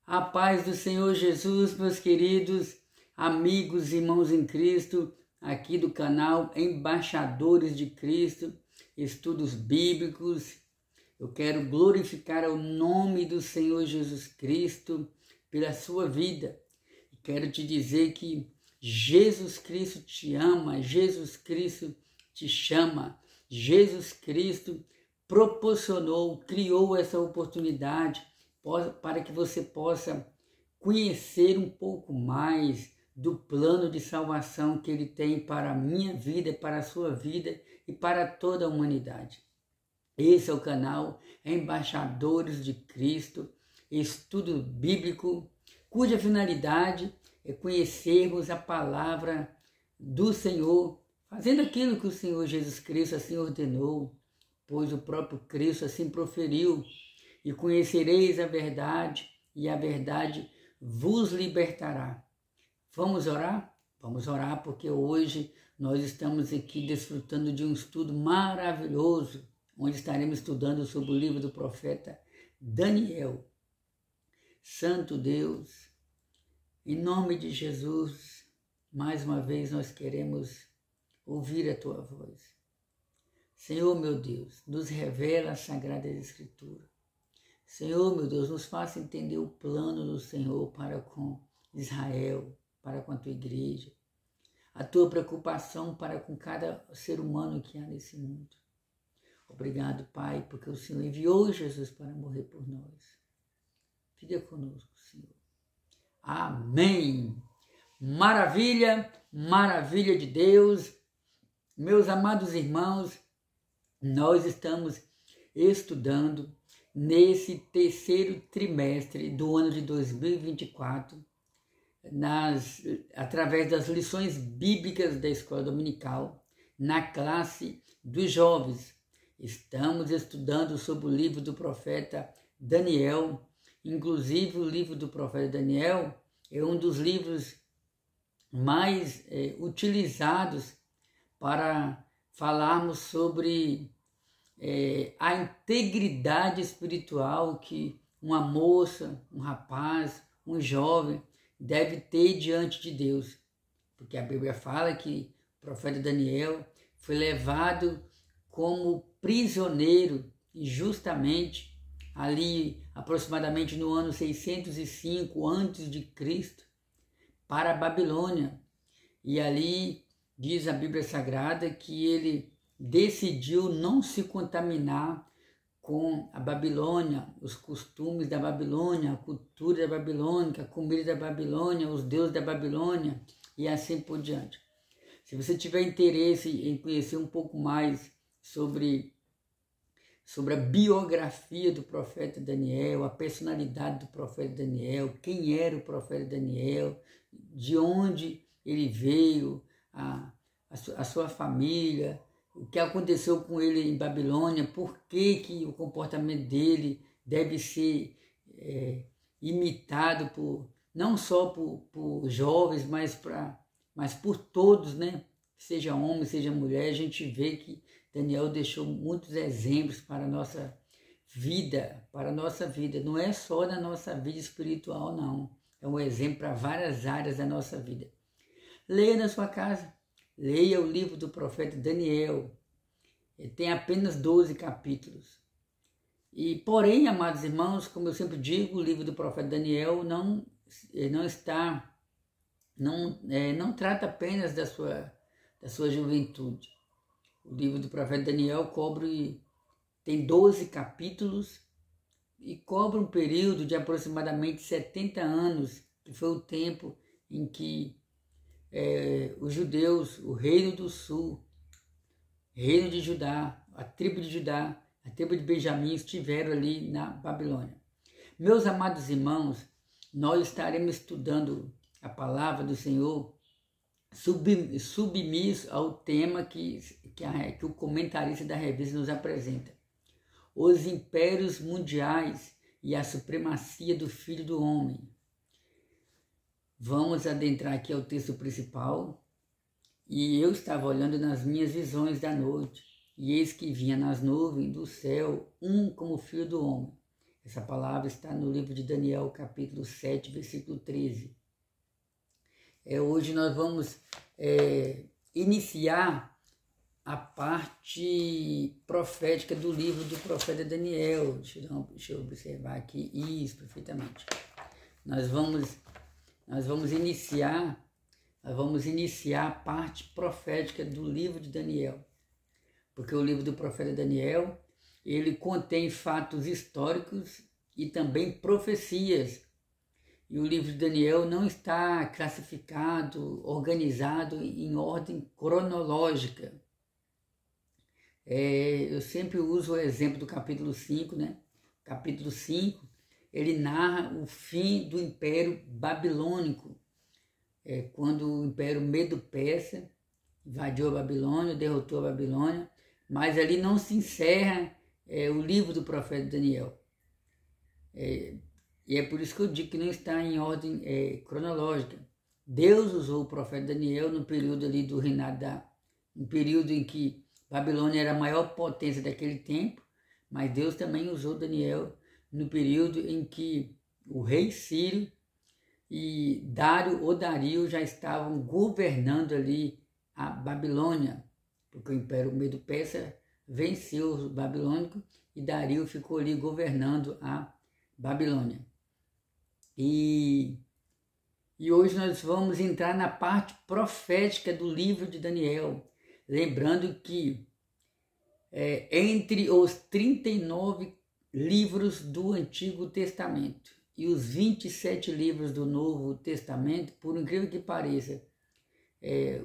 A paz do Senhor Jesus, meus queridos amigos e irmãos em Cristo, aqui do canal Embaixadores de Cristo, estudos bíblicos. Eu quero glorificar o nome do Senhor Jesus Cristo pela sua vida. E quero te dizer que Jesus Cristo te ama, Jesus Cristo te chama, Jesus Cristo proporcionou, criou essa oportunidade para que você possa conhecer um pouco mais do plano de salvação que Ele tem para a minha vida, para a sua vida e para toda a humanidade. Esse é o canal Embaixadores de Cristo, estudo bíblico, cuja finalidade é conhecermos a palavra do Senhor, fazendo aquilo que o Senhor Jesus Cristo assim ordenou, pois o próprio Cristo assim proferiu. E conhecereis a verdade, e a verdade vos libertará. Vamos orar? Vamos orar, porque hoje nós estamos aqui desfrutando de um estudo maravilhoso, onde estaremos estudando sobre o livro do profeta Daniel. Santo Deus, em nome de Jesus, mais uma vez nós queremos ouvir a Tua voz. Senhor, meu Deus, nos revela a Sagrada Escritura. Senhor, meu Deus, nos faça entender o plano do Senhor para com Israel, para com a Tua igreja, a Tua preocupação para com cada ser humano que há nesse mundo. Obrigado, Pai, porque o Senhor enviou Jesus para morrer por nós. Fica conosco, Senhor. Amém. Maravilha, maravilha de Deus. Meus amados irmãos, nós estamos estudando nesse terceiro trimestre do ano de 2024, através das lições bíblicas da Escola Dominical, na classe dos jovens. Estamos estudando sobre o livro do profeta Daniel. Inclusive, o livro do profeta Daniel é um dos livros mais utilizados para falarmos sobre a integridade espiritual que uma moça, um rapaz, um jovem deve ter diante de Deus. Porque a Bíblia fala que o profeta Daniel foi levado como prisioneiro injustamente, ali aproximadamente no ano 605 a.C., para a Babilônia. E ali diz a Bíblia Sagrada que ele decidiu não se contaminar com a Babilônia, os costumes da Babilônia, a cultura da Babilônia, a comida da Babilônia, os deuses da Babilônia e assim por diante. Se você tiver interesse em conhecer um pouco mais sobre a biografia do profeta Daniel, a personalidade do profeta Daniel, quem era o profeta Daniel, de onde ele veio, a sua família, o que aconteceu com ele em Babilônia, por que o comportamento dele deve ser imitado não só por jovens, mas por todos, né? Seja homem, seja mulher. A gente vê que Daniel deixou muitos exemplos para a nossa vida, Não é só na nossa vida espiritual, não. É um exemplo para várias áreas da nossa vida. Leia na sua casa. Leia o livro do profeta Daniel. Ele tem apenas 12 capítulos. Porém, amados irmãos, como eu sempre digo, o livro do profeta Daniel não trata apenas da sua juventude. O livro do profeta Daniel tem 12 capítulos e cobre um período de aproximadamente 70 anos, que foi o tempo em que os judeus, o reino do sul, reino de Judá, a tribo de Judá, a tribo de Benjamim estiveram ali na Babilônia. Meus amados irmãos, nós estaremos estudando a palavra do Senhor submisso ao tema que o comentarista da revista nos apresenta. Os impérios mundiais e a supremacia do Filho do Homem. Vamos adentrar aqui ao texto principal. E eu estava olhando nas minhas visões da noite, e eis que vinha nas nuvens do céu um como Filho do Homem, Essa palavra está no livro de Daniel, capítulo 7, versículo 13. Hoje nós vamos iniciar a parte profética do livro do profeta Daniel. Deixa eu observar aqui. Isso, perfeitamente. Nós vamos iniciar a parte profética do livro de Daniel. Porque o livro do profeta Daniel, ele contém fatos históricos e também profecias. E o livro de Daniel não está classificado, organizado em ordem cronológica. Eu sempre uso o exemplo do capítulo 5, né? Capítulo 5, ele narra o fim do Império Babilônico, quando o Império Medo-Persa invadiu a Babilônia, derrotou a Babilônia, mas ali não se encerra o livro do profeta Daniel. E é por isso que eu digo que não está em ordem cronológica. Deus usou o profeta Daniel no período ali do reinado, no período em que Babilônia era a maior potência daquele tempo, mas Deus também usou Daniel no período em que o rei Ciro e Dario já estavam governando ali a Babilônia, porque o Império Medo-Persa venceu os babilônicos e Dario ficou ali governando a Babilônia. E hoje nós vamos entrar na parte profética do livro de Daniel, lembrando que entre os 39 livros do Antigo Testamento e os 27 livros do Novo Testamento, por incrível que pareça,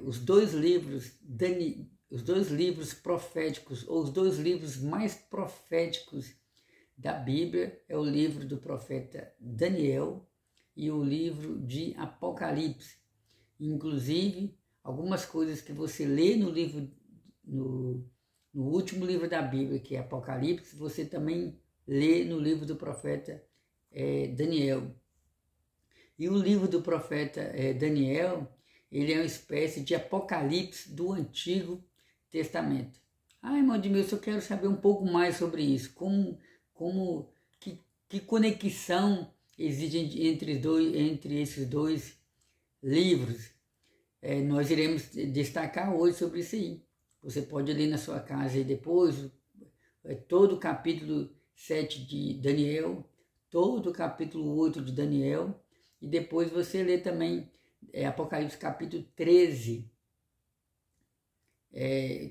os dois livros proféticos, ou os dois livros mais proféticos da Bíblia, é o livro do profeta Daniel e o livro de Apocalipse. Inclusive, algumas coisas que você lê no livro, no último livro da Bíblia, que é Apocalipse, você também lê no livro do profeta Daniel. E o livro do profeta Daniel, ele é uma espécie de Apocalipse do Antigo Testamento. Irmão Edmilson, eu quero saber um pouco mais sobre isso. Que conexão existe entre esses dois livros? Nós iremos destacar hoje sobre isso aí. Você pode ler na sua casa e depois todo o capítulo 7 de Daniel, todo o capítulo 8 de Daniel, e depois você lê também Apocalipse capítulo 13,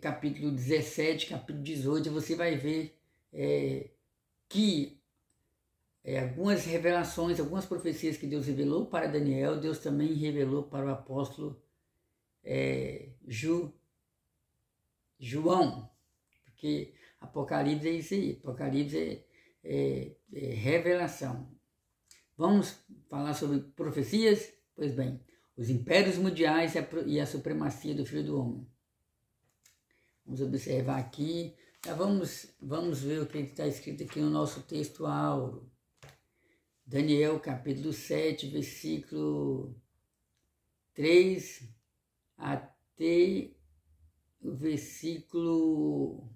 capítulo 17, capítulo 18, você vai ver que algumas revelações, algumas profecias que Deus revelou para Daniel, Deus também revelou para o apóstolo João, porque Apocalipse é isso aí, Apocalipse é revelação. Vamos falar sobre profecias? Pois bem, os impérios mundiais e a supremacia do Filho do Homem. Vamos observar aqui, vamos ver o que está escrito aqui no nosso texto áureo. Daniel capítulo 7, versículo 3 até o versículo...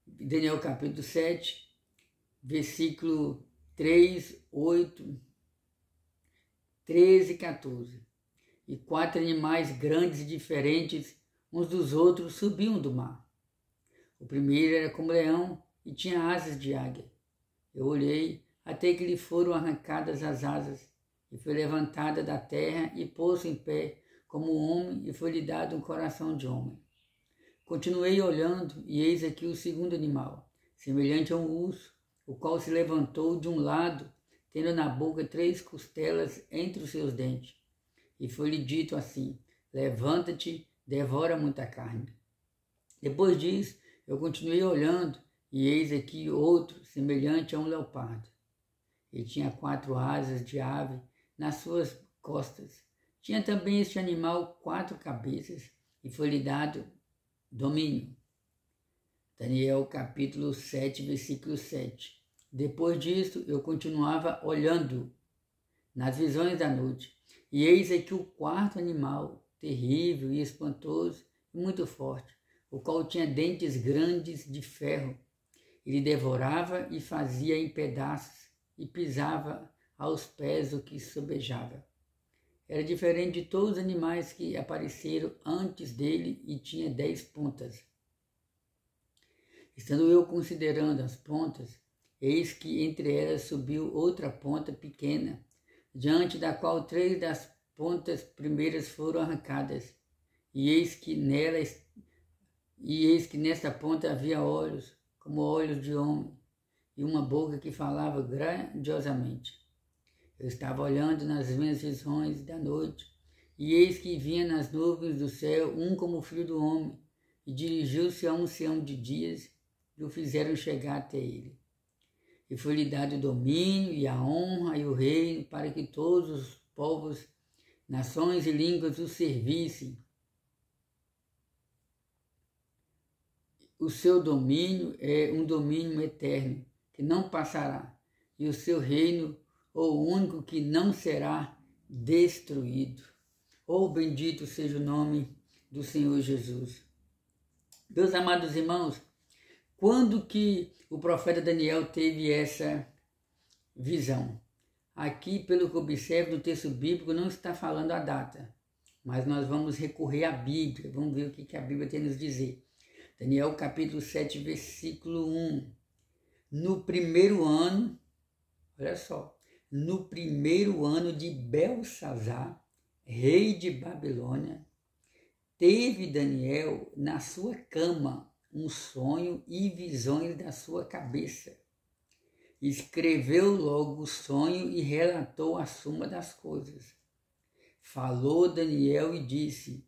Daniel capítulo 7, versículo 3, 8, 13 e 14. E 4 animais grandes e diferentes uns dos outros subiam do mar. O primeiro era como leão e tinha asas de águia. Eu olhei até que lhe foram arrancadas as asas, e foi levantada da terra e pôs-se em pé como homem, e foi-lhe dado um coração de homem. Continuei olhando, e eis aqui o segundo animal, semelhante a um urso, o qual se levantou de um lado, tendo na boca 3 costelas entre os seus dentes. E foi-lhe dito assim: levanta-te, devora muita carne. Depois disso, eu continuei olhando, e eis aqui outro, semelhante a um leopardo. Ele tinha 4 asas de ave nas suas costas. Tinha também este animal 4 cabeças, e foi-lhe dado domínio. Daniel capítulo 7, versículo 7. Depois disso, eu continuava olhando nas visões da noite, e eis aqui o 4º animal, terrível e espantoso e muito forte, o qual tinha dentes grandes de ferro, Ele devorava e fazia em pedaços e pisava aos pés o que sobejava. Era diferente de todos os animais que apareceram antes dele e tinha 10 pontas. Estando eu considerando as pontas, eis que entre elas subiu outra ponta pequena, diante da qual 3 das pontas primeiras foram arrancadas, e eis que nesta ponta havia olhos, como olhos de homem, e uma boca que falava grandiosamente. Eu estava olhando nas minhas visões da noite, e eis que vinha nas nuvens do céu um como filho do homem, e dirigiu-se a um ancião de dias, e o fizeram chegar até ele. E foi-lhe dado o domínio, e a honra, e o reino, para que todos os povos, nações e línguas o servissem. O seu domínio é um domínio eterno, que não passará, e o seu reino, o único que não será destruído. Oh, bendito seja o nome do Senhor Jesus. Meus amados irmãos, quando que o profeta Daniel teve essa visão? Aqui, pelo que observo no texto bíblico, não está falando a data, mas nós vamos recorrer à Bíblia, vamos ver o que a Bíblia tem a nos dizer. Daniel capítulo 7, versículo 1. No primeiro ano, olha só, no primeiro ano de Belsazar, rei de Babilônia, teve Daniel na sua cama um sonho e visões da sua cabeça. Escreveu logo o sonho e relatou a suma das coisas. Falou Daniel e disse: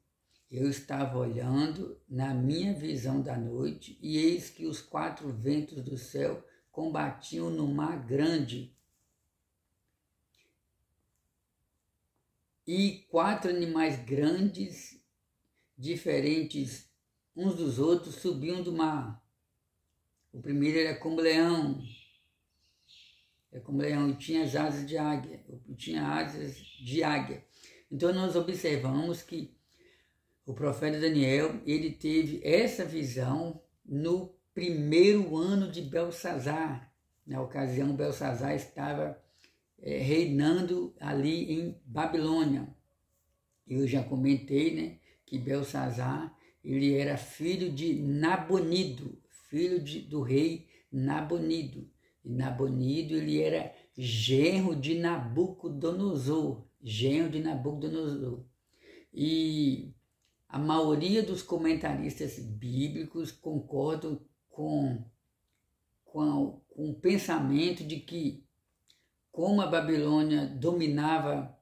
eu estava olhando na minha visão da noite, e eis que os 4 ventos do céu combatiam no mar grande, e 4 animais grandes, diferentes uns dos outros, subiam do mar. O primeiro era como leão, e tinha as asas de águia, Então nós observamos que o profeta Daniel, ele teve essa visão no primeiro ano de Belsazar. Na ocasião, Belsazar estava reinando ali em Babilônia. Eu já comentei, né, que Belsazar, ele era filho de Nabonido, do rei Nabonido. E Nabonido, ele era genro de Nabucodonosor. E a maioria dos comentaristas bíblicos concordam com o pensamento de que, como a Babilônia dominava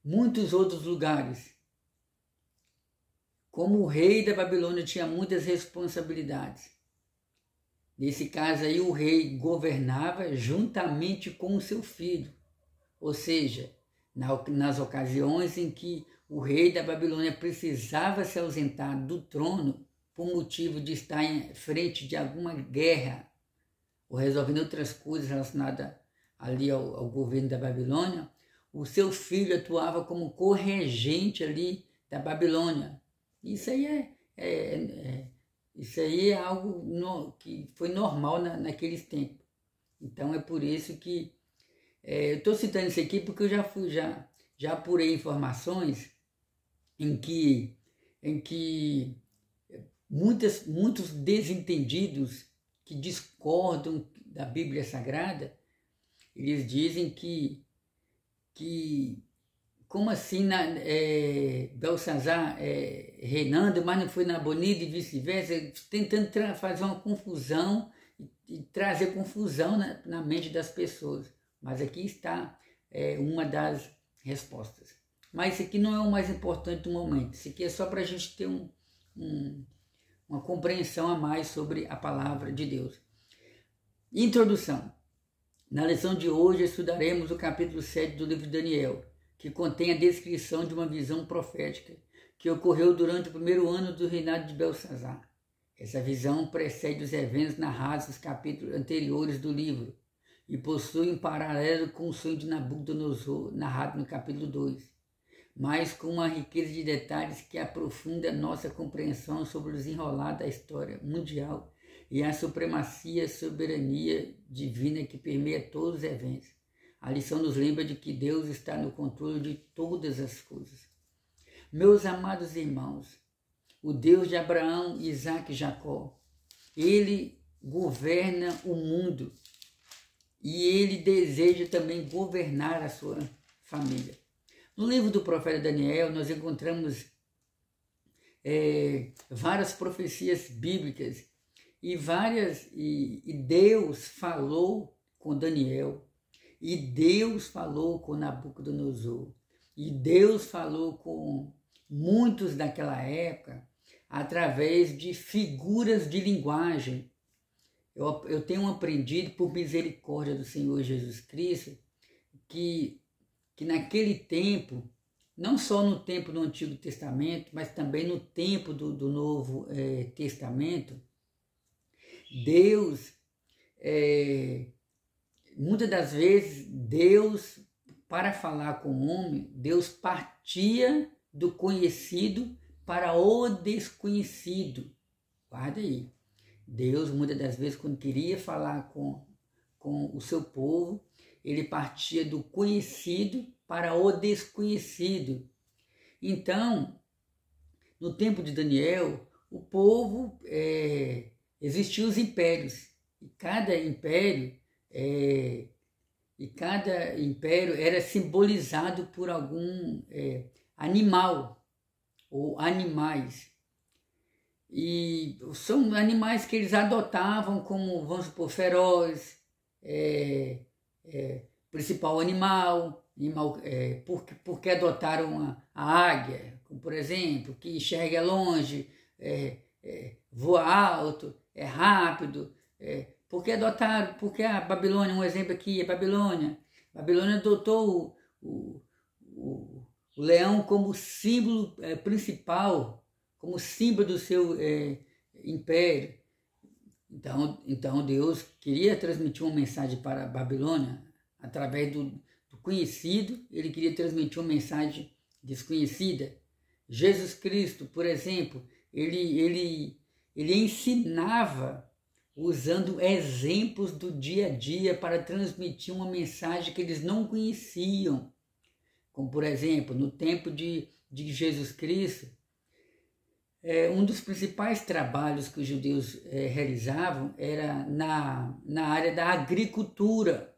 muitos outros lugares, como o rei da Babilônia tinha muitas responsabilidades. Nesse caso aí, o rei governava juntamente com o seu filho, ou seja, nas ocasiões em que o rei da Babilônia precisava se ausentar do trono por motivo de estar em frente de alguma guerra ou resolvendo outras coisas relacionadas ali ao governo da Babilônia, o seu filho atuava como corregente ali da Babilônia. Isso aí é algo que foi normal naqueles tempos. Então é por isso que eu estou citando isso aqui porque eu já apurei informações em que muitos desentendidos que discordam da Bíblia Sagrada, eles dizem que como assim Belsazar reinando, mas não foi Nabonido e vice-versa, tentando fazer uma confusão e trazer confusão na mente das pessoas. Mas aqui está uma das respostas. Mas isso aqui não é o mais importante do momento. Isso aqui é só para a gente ter uma compreensão a mais sobre a palavra de Deus. Introdução. Na lição de hoje estudaremos o capítulo 7 do livro de Daniel, que contém a descrição de uma visão profética que ocorreu durante o primeiro ano do reinado de Belsazar. Essa visão precede os eventos narrados nos capítulos anteriores do livro e possui um paralelo com o sonho de Nabucodonosor, narrado no capítulo 2, mas com uma riqueza de detalhes que aprofunda nossa compreensão sobre o desenrolar da história mundial e a supremacia e soberania divina que permeia todos os eventos. A lição nos lembra de que Deus está no controle de todas as coisas. Meus amados irmãos, o Deus de Abraão, Isaac e Jacó, ele governa o mundo e ele deseja também governar a sua família. No livro do profeta Daniel, nós encontramos várias profecias bíblicas e Deus falou com Daniel, e Deus falou com Nabucodonosor, e Deus falou com muitos daquela época através de figuras de linguagem. Eu tenho aprendido, por misericórdia do Senhor Jesus Cristo, que naquele tempo, não só no tempo do Antigo Testamento, mas também no tempo do Novo Testamento, Deus, muitas das vezes, Deus, para falar com o homem, Deus partia do conhecido para o desconhecido. Guarda aí. Deus, muitas das vezes, quando queria falar com o seu povo, ele partia do conhecido para o desconhecido. Então, no tempo de Daniel, o povo, existiam os impérios, e cada império era simbolizado por algum animal ou animais. E são animais que eles adotavam como, vamos supor, feroz, principal animal, porque adotaram a águia, como, por exemplo, que enxerga longe, voa alto, é rápido. Porque a Babilônia, um exemplo aqui, a Babilônia adotou o leão como símbolo principal, como símbolo do seu império. Então Deus queria transmitir uma mensagem para a Babilônia através do conhecido, ele queria transmitir uma mensagem desconhecida. Jesus Cristo, por exemplo, ele ensinava usando exemplos do dia a dia para transmitir uma mensagem que eles não conheciam. Como, por exemplo, no tempo de Jesus Cristo, um dos principais trabalhos que os judeus realizavam era na área da agricultura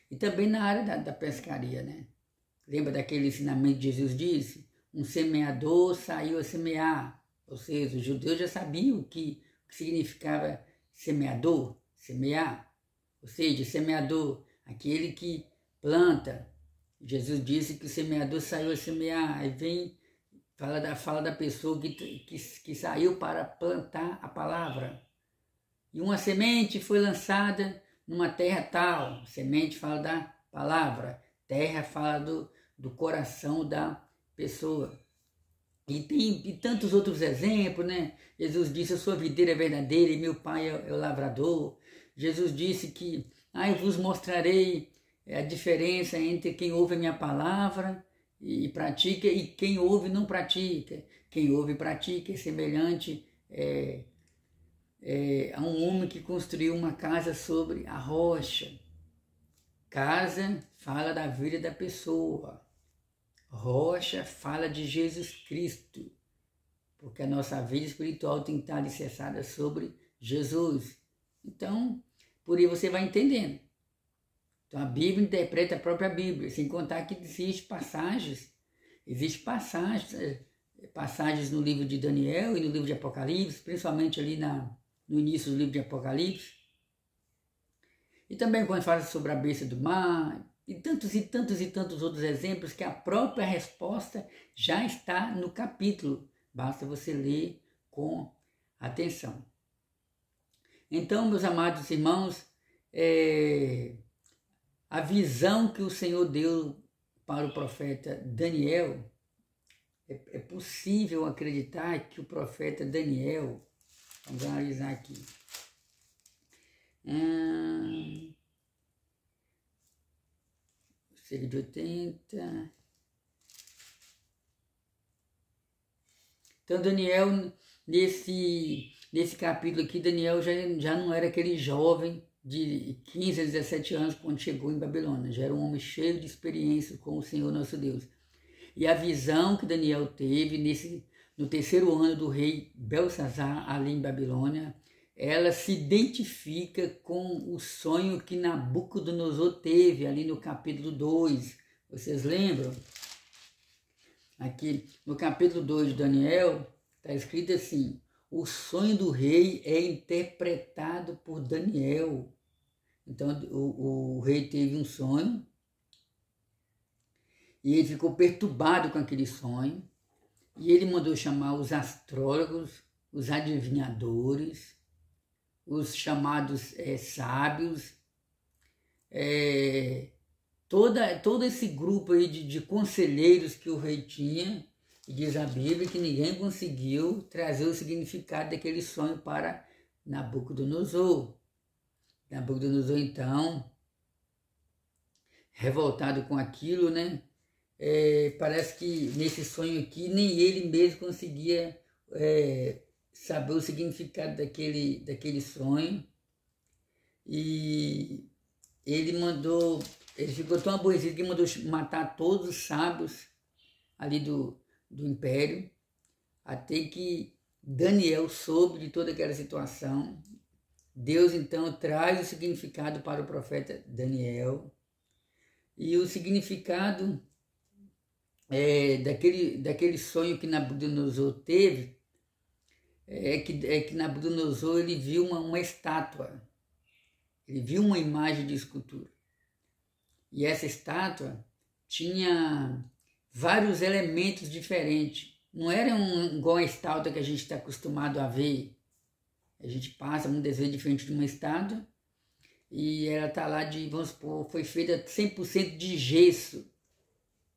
e também na área da pescaria, né? Lembra daquele ensinamento que Jesus disse? Um semeador saiu a semear, ou seja, os judeus já sabiam o que significava semeador, semear, ou seja, semeador, aquele que planta. Jesus disse que o semeador saiu a semear, aí vem, fala da pessoa que saiu para plantar a palavra. E uma semente foi lançada numa terra tal, semente fala da palavra, terra fala do coração da pessoa. E tem tantos outros exemplos, né? Jesus disse, eu sou a videira verdadeira e meu pai é o lavrador. Jesus disse que, eu vos mostrarei a diferença entre quem ouve a minha palavra e pratica e quem ouve e não pratica. Quem ouve e pratica é semelhante a um homem que construiu uma casa sobre a rocha. Casa fala da vida da pessoa. Rocha fala de Jesus Cristo, porque a nossa vida espiritual tem que estar alicerçada sobre Jesus. Então, por aí você vai entendendo. Então a Bíblia interpreta a própria Bíblia, sem contar que existem passagens no livro de Daniel e no livro de Apocalipse, principalmente ali no início do livro de Apocalipse. E também quando fala sobre a besta do mar, e tantos outros exemplos que a própria resposta já está no capítulo. Basta você ler com atenção. Então, meus amados irmãos, a visão que o Senhor deu para o profeta Daniel, é possível acreditar que o profeta Daniel, vamos analisar aqui, cerca de 80. Então Daniel, nesse nesse capítulo aqui, Daniel já não era aquele jovem de 15 a 17 anos quando chegou em Babilônia. Já era um homem cheio de experiência com o Senhor nosso Deus. E a visão que Daniel teve no terceiro ano do rei Belsazar, ali em Babilônia, ela se identifica com o sonho que Nabucodonosor teve ali no capítulo 2. Vocês lembram? Aqui no capítulo 2 de Daniel, está escrito assim: o sonho do rei é interpretado por Daniel. Então o rei teve um sonho e ele ficou perturbado com aquele sonho. E ele mandou chamar os astrólogos, os adivinhadores, os chamados sábios, todo esse grupo aí de conselheiros que o rei tinha. E diz a Bíblia que ninguém conseguiu trazer o significado daquele sonho para Nabucodonosor. Nabucodonosor, então, revoltado com aquilo, né? Parece que nesse sonho aqui nem ele mesmo conseguia saber o significado daquele sonho. E ele ficou tão aborrecido que mandou matar todos os sábios ali do império, até que Daniel soube de toda aquela situação. Deus então traz o significado para o profeta Daniel, e o significado daquele sonho que Nabucodonosor teve é que Nabucodonosor ele viu uma estátua, ele viu uma imagem de escultura, e essa estátua tinha vários elementos diferentes. Não era igual a estátua que a gente está acostumado a ver. A gente passa muitas vezes de frente de uma estátua e ela está lá vamos supor, foi feita 100% de gesso,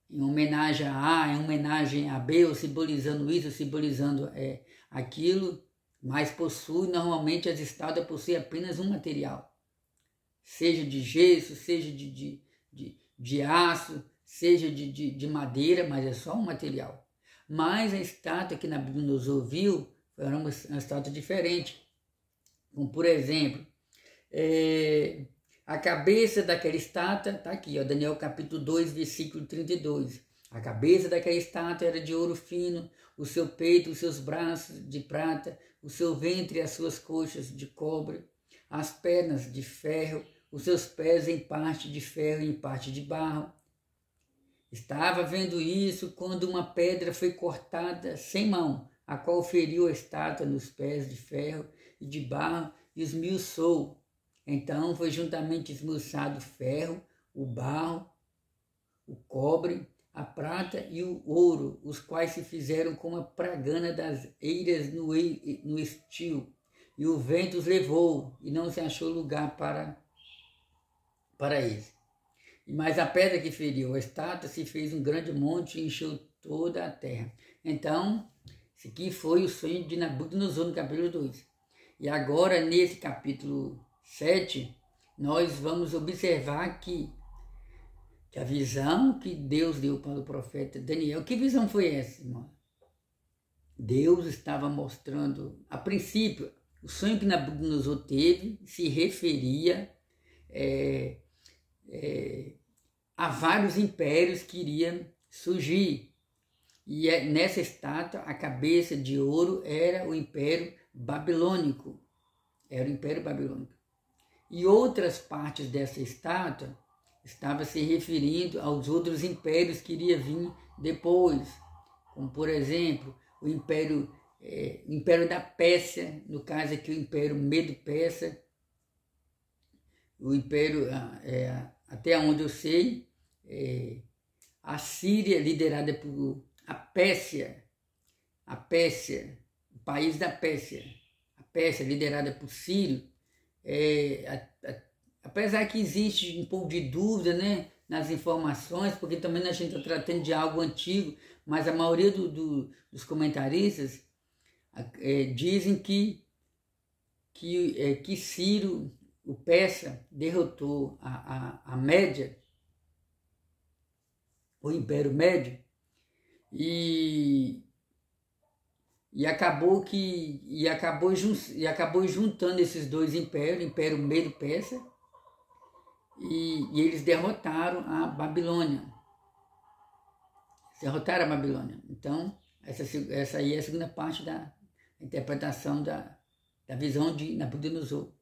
em homenagem a A, em homenagem a B, ou simbolizando isso, simbolizando aquilo, mas normalmente as estátuas possuem apenas um material, seja de gesso, seja de aço, seja de madeira, mas é só um material. Mas a estátua que Nabucodonosor viu foi uma estátua diferente. Como, por exemplo, a cabeça daquela estátua, está aqui, ó, Daniel capítulo 2, versículo 32. A cabeça daquela estátua era de ouro fino, o seu peito, os seus braços de prata, o seu ventre e as suas coxas de cobre, as pernas de ferro, os seus pés em parte de ferro e em parte de barro. Estava vendo isso quando uma pedra foi cortada sem mão, a qual feriu a estátua nos pés de ferro e de barro e esmiuçou. Então foi juntamente esmiuçado o ferro, o barro, o cobre, a prata e o ouro, os quais se fizeram como a pragana das eiras no estio. E o vento os levou, e não se achou lugar para eles. Mas a pedra que feriu a estátua se fez um grande monte e encheu toda a terra. Então, esse aqui foi o sonho de Nabucodonosor no capítulo 2. E agora, nesse capítulo 7, nós vamos observar que a visão que Deus deu para o profeta Daniel, que visão foi essa, irmão? Deus estava mostrando, a princípio, o sonho que Nabucodonosor teve se referia a vários impérios que iriam surgir. E nessa estátua, a cabeça de ouro era o Império Babilônico. Era o Império Babilônico. E outras partes dessa estátua estava se referindo aos outros impérios que iriam vir depois. Como, por exemplo, o Império da Pérsia, no caso aqui o Império Medo-Persa, o Império, até onde eu sei, a Síria, liderada por a Pérsia, o país da Pérsia, a Pérsia, liderada por Sírio, apesar que existe um pouco de dúvida, né, nas informações, porque também a gente está tratando de algo antigo, mas a maioria dos comentaristas dizem que Ciro, o persa, derrotou a Média, o Império Médio, e E acabou juntando esses dois impérios, o Império Medo-Persa, e eles derrotaram a Babilônia. Derrotaram a Babilônia. Então, essa aí é a segunda parte da interpretação da visão de Nabucodonosor.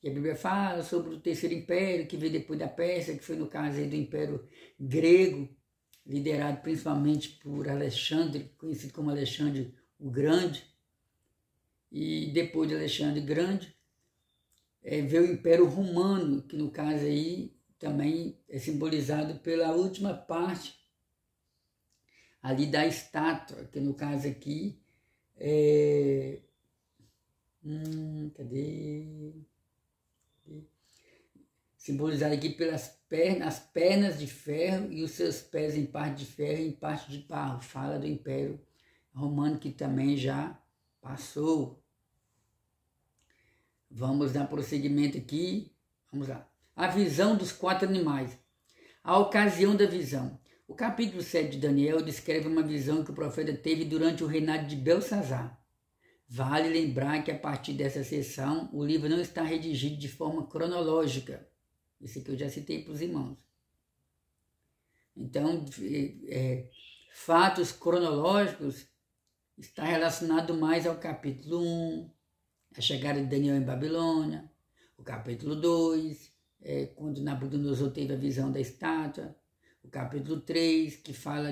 E a Bíblia fala sobre o terceiro império, que veio depois da Pérsia, que foi no caso aí do Império Grego, liderado principalmente por Alexandre, conhecido como Alexandre o Grande. E depois de Alexandre Grande, veio o Império Romano, que no caso aí também é simbolizado pela última parte ali da estátua, que no caso aqui simbolizado aqui pelas pernas de ferro e os seus pés em parte de ferro e em parte de barro. Fala do Império Romano, que também já passou. Vamos dar prosseguimento aqui. Vamos lá. A visão dos 4 animais. A ocasião da visão. O capítulo 7 de Daniel descreve uma visão que o profeta teve durante o reinado de Belsazar. Vale lembrar que a partir dessa seção o livro não está redigido de forma cronológica. Isso aqui eu já citei para os irmãos. Então, fatos cronológicos está relacionado mais ao capítulo 1, a chegada de Daniel em Babilônia, o capítulo 2, quando Nabucodonosor teve a visão da estátua, o capítulo 3, que fala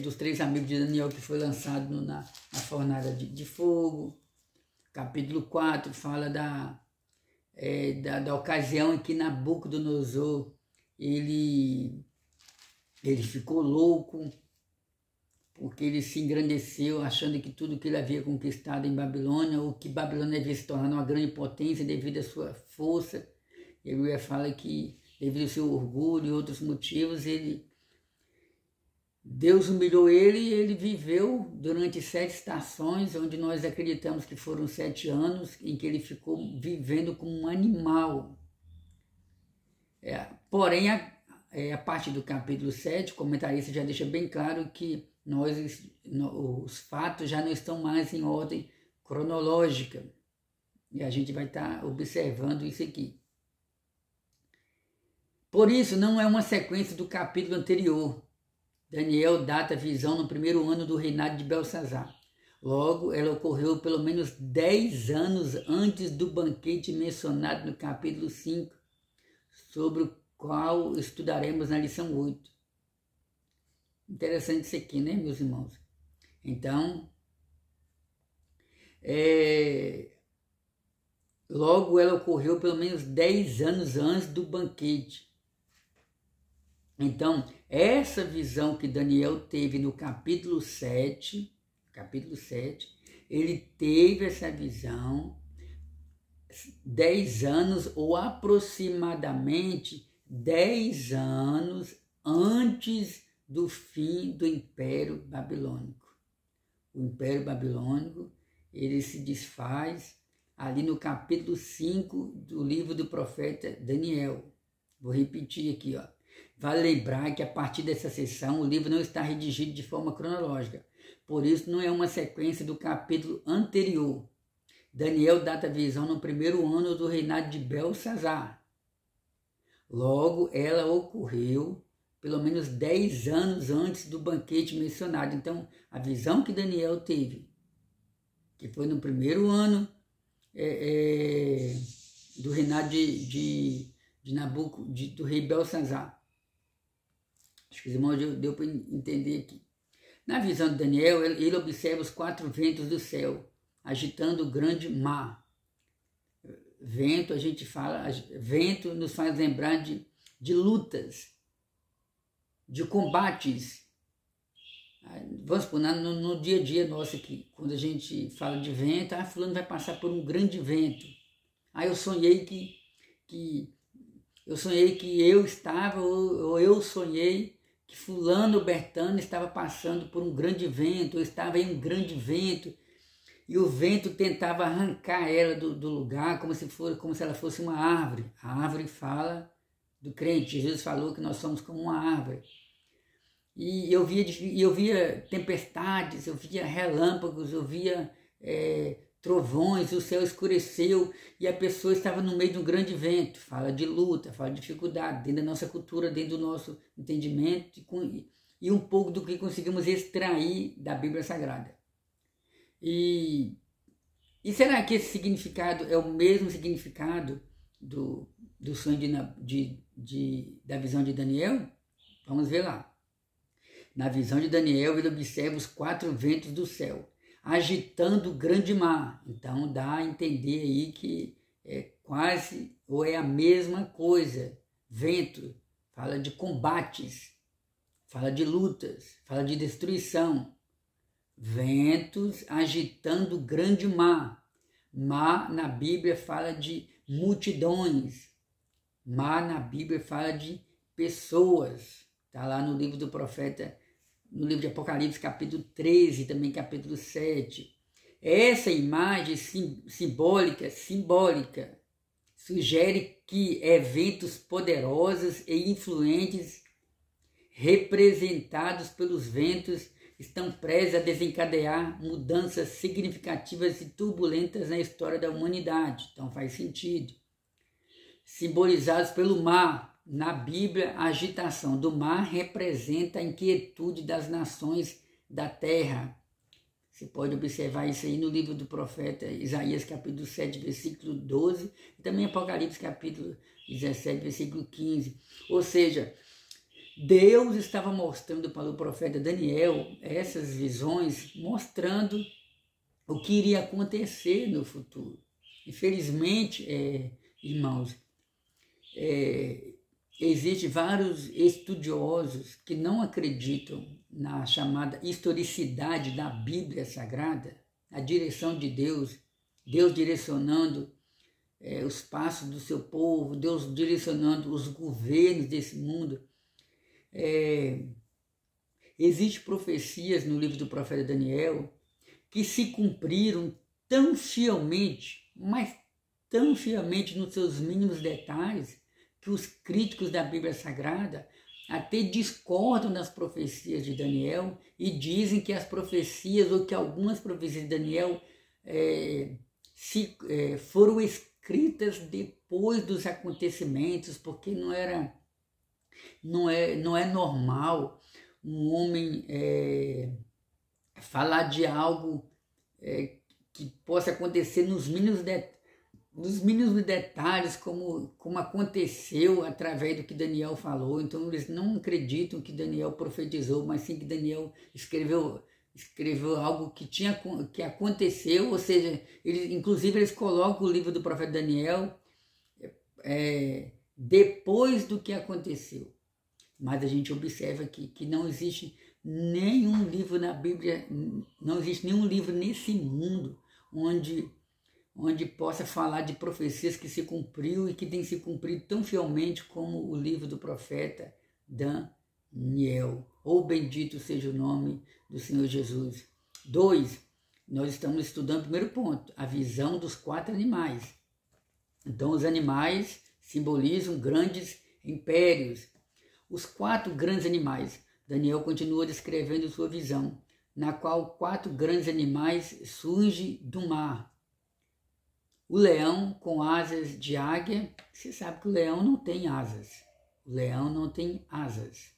dos 3 amigos de Daniel que foi lançado na fornalha de fogo. Capítulo 4 fala da ocasião em que Nabucodonosor ele ficou louco, porque ele se engrandeceu achando que tudo que ele havia conquistado em Babilônia, ou que Babilônia havia se tornado uma grande potência devido à sua força. Ele fala que devido ao seu orgulho e outros motivos, Deus humilhou ele e ele viveu durante 7 estações, onde nós acreditamos que foram 7 anos, em que ele ficou vivendo como um animal. Porém, a partir do capítulo 7, o comentarista já deixa bem claro que os fatos já não estão mais em ordem cronológica. E a gente vai estar observando isso aqui. Por isso, não é uma sequência do capítulo anterior. Daniel data a visão no primeiro ano do reinado de Belsazar. Logo, ela ocorreu pelo menos 10 anos antes do banquete mencionado no capítulo 5, sobre o qual estudaremos na lição 8. Interessante isso aqui, né, meus irmãos? Então, logo ela ocorreu pelo menos 10 anos antes do banquete. Então, essa visão que Daniel teve no capítulo 7, ele teve essa visão 10 anos ou aproximadamente 10 anos antes do fim do Império Babilônico. O Império Babilônico, ele se desfaz ali no capítulo 5 do livro do profeta Daniel. Vou repetir aqui, ó. Vale lembrar que a partir dessa sessão o livro não está redigido de forma cronológica, por isso não é uma sequência do capítulo anterior. Daniel data a visão no primeiro ano do reinado de Belsazar. Logo, ela ocorreu pelo menos 10 anos antes do banquete mencionado. Então, a visão que Daniel teve, que foi no primeiro ano do reinado do rei Belsazar. Acho que os irmãos deu para entender aqui. Na visão de Daniel, ele observa os 4 ventos do céu, agitando o grande mar. Vento, a gente fala, vento nos faz lembrar de lutas, de combates. Vamos supor, no dia a dia nosso aqui, quando a gente fala de vento, fulano vai passar por um grande vento. Aí eu sonhei que eu estava, ou eu sonhei que fulano ou Bertano estava passando por um grande vento, ou estava em um grande vento, e o vento tentava arrancar ela do lugar, como se ela fosse uma árvore. A árvore fala do crente. Jesus falou que nós somos como uma árvore. E eu via tempestades, eu via relâmpagos, eu via trovões, o céu escureceu e a pessoa estava no meio de um grande vento. Fala de luta, fala de dificuldade, dentro da nossa cultura, dentro do nosso entendimento e um pouco do que conseguimos extrair da Bíblia Sagrada. E será que esse significado é o mesmo significado do sonho da visão de Daniel? Vamos ver lá. Na visão de Daniel, ele observa os 4 ventos do céu, agitando o grande mar. Então dá a entender aí que é quase ou é a mesma coisa. Vento fala de combates, fala de lutas, fala de destruição. Ventos agitando o grande mar. Mar na Bíblia fala de multidões. Mar na Bíblia fala de pessoas. Está lá no livro do profeta, no livro de Apocalipse, capítulo 13, também capítulo 7. Essa imagem simbólica sugere que eventos poderosos e influentes representados pelos ventos estão prestes a desencadear mudanças significativas e turbulentas na história da humanidade. Então faz sentido. Simbolizados pelo mar. Na Bíblia, a agitação do mar representa a inquietude das nações da terra. Você pode observar isso aí no livro do profeta Isaías, capítulo 7, versículo 12, e também Apocalipse, capítulo 17, versículo 15. Ou seja, Deus estava mostrando para o profeta Daniel essas visões, mostrando o que iria acontecer no futuro. Infelizmente, irmãos, existem vários estudiosos que não acreditam na chamada historicidade da Bíblia Sagrada, a direção de Deus, Deus direcionando os passos do seu povo, Deus direcionando os governos desse mundo. Existem profecias no livro do profeta Daniel que se cumpriram tão fielmente, mas tão fielmente nos seus mínimos detalhes, que os críticos da Bíblia Sagrada até discordam das profecias de Daniel e dizem que as profecias, ou que algumas profecias de Daniel foram escritas depois dos acontecimentos, porque não é normal um homem falar de algo que possa acontecer nos mínimos detalhes, como aconteceu através do que Daniel falou. Então eles não acreditam que Daniel profetizou, mas sim que Daniel escreveu algo que aconteceu. Ou seja, inclusive eles colocam o livro do profeta Daniel depois do que aconteceu. Mas a gente observa que não existe nenhum livro na Bíblia, não existe nenhum livro nesse mundo onde possa falar de profecias que se cumpriu e que tem se cumprido tão fielmente como o livro do profeta Daniel. Ou bendito seja o nome do Senhor Jesus. 2, nós estamos estudando o primeiro ponto, a visão dos 4 animais. Então os animais simbolizam grandes impérios. Os 4 grandes animais, Daniel continua descrevendo sua visão, na qual 4 grandes animais surgem do mar. O leão com asas de águia. Você sabe que o leão não tem asas. O leão não tem asas.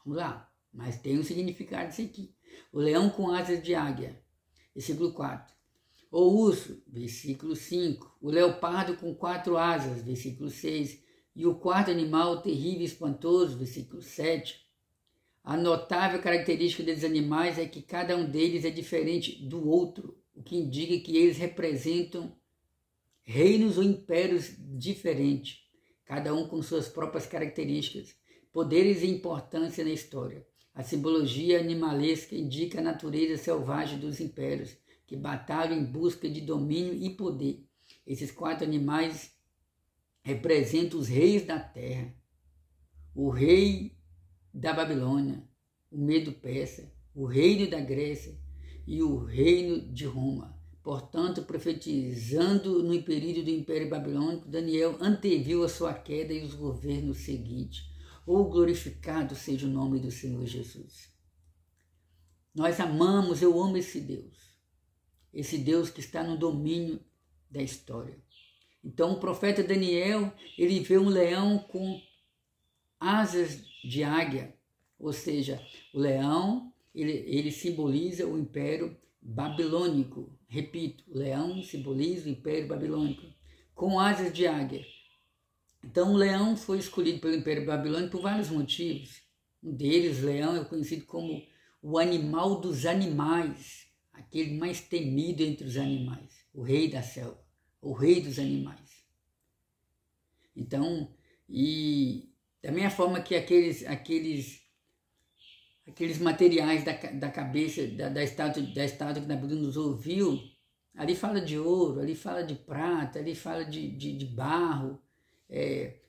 Vamos lá, mas tem um significado isso aqui. O leão com asas de águia, versículo 4. O urso, versículo 5. O leopardo com 4 asas, versículo 6. E o 4º animal terrível e espantoso, versículo 7. A notável característica desses animais é que cada um deles é diferente do outro, o que indica que eles representam reinos ou impérios diferentes, cada um com suas próprias características, poderes e importância na história. A simbologia animalesca indica a natureza selvagem dos impérios, que batalham em busca de domínio e poder. Esses 4 animais representam os reis da terra, o rei da Babilônia, o Medo-Persa, o reino da Grécia e o reino de Roma. Portanto, profetizando no período do Império Babilônico, Daniel anteviu a sua queda e os governos seguintes. Oh, glorificado seja o nome do Senhor Jesus. Nós amamos, eu amo esse Deus que está no domínio da história. Então o profeta Daniel, ele vê um leão com asas de águia, ou seja, o leão, ele simboliza o Império Babilônico. Repito, o leão simboliza o Império Babilônico, com asas de águia. Então o leão foi escolhido pelo Império Babilônico por vários motivos. Um deles, o leão, é conhecido como o animal dos animais, aquele mais temido entre os animais, o rei da selva, o rei dos animais. Então, e da mesma forma que aqueles materiais da cabeça, da estátua que Nabucodonosor viu, ali fala de ouro, ali fala de prata, ali fala de barro,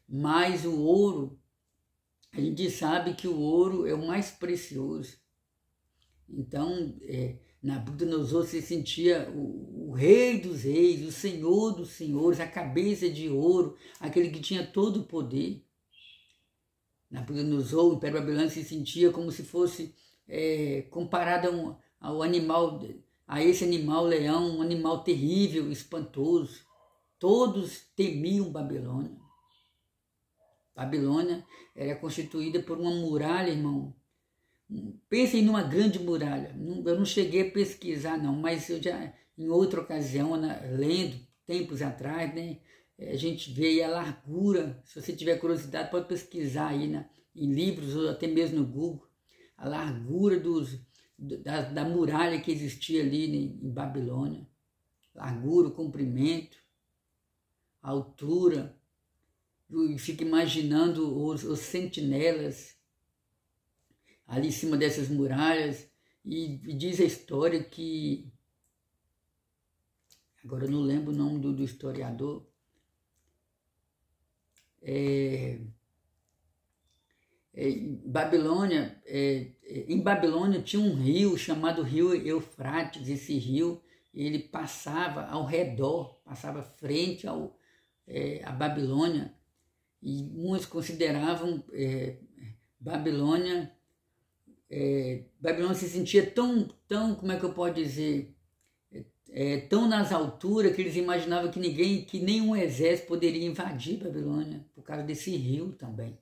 mas o ouro, a gente sabe que o ouro é o mais precioso. Então, Nabucodonosor se sentia o rei dos reis, o senhor dos senhores, a cabeça de ouro, aquele que tinha todo o poder. Nabucodonosor, o Império Babilônico, se sentia como se fosse comparado ao animal, a esse animal leão, um animal terrível, espantoso. Todos temiam Babilônia. Babilônia era constituída por uma muralha, irmão. Pensem numa grande muralha. Eu não cheguei a pesquisar, não, mas eu já, em outra ocasião, lendo, tempos atrás, né, a gente vê aí a largura. Se você tiver curiosidade, pode pesquisar aí em livros ou até mesmo no Google, a largura da muralha que existia ali em Babilônia. Largura, o comprimento, a altura. E fica imaginando os sentinelas ali em cima dessas muralhas, e diz a história que, agora eu não lembro o nome do historiador, em Babilônia tinha um rio chamado Rio Eufrates. Esse rio, ele passava ao redor, passava frente a Babilônia, e muitos consideravam Babilônia se sentia tão, como é que eu posso dizer, tão nas alturas que eles imaginavam que nenhum exército poderia invadir Babilônia, por causa desse rio também.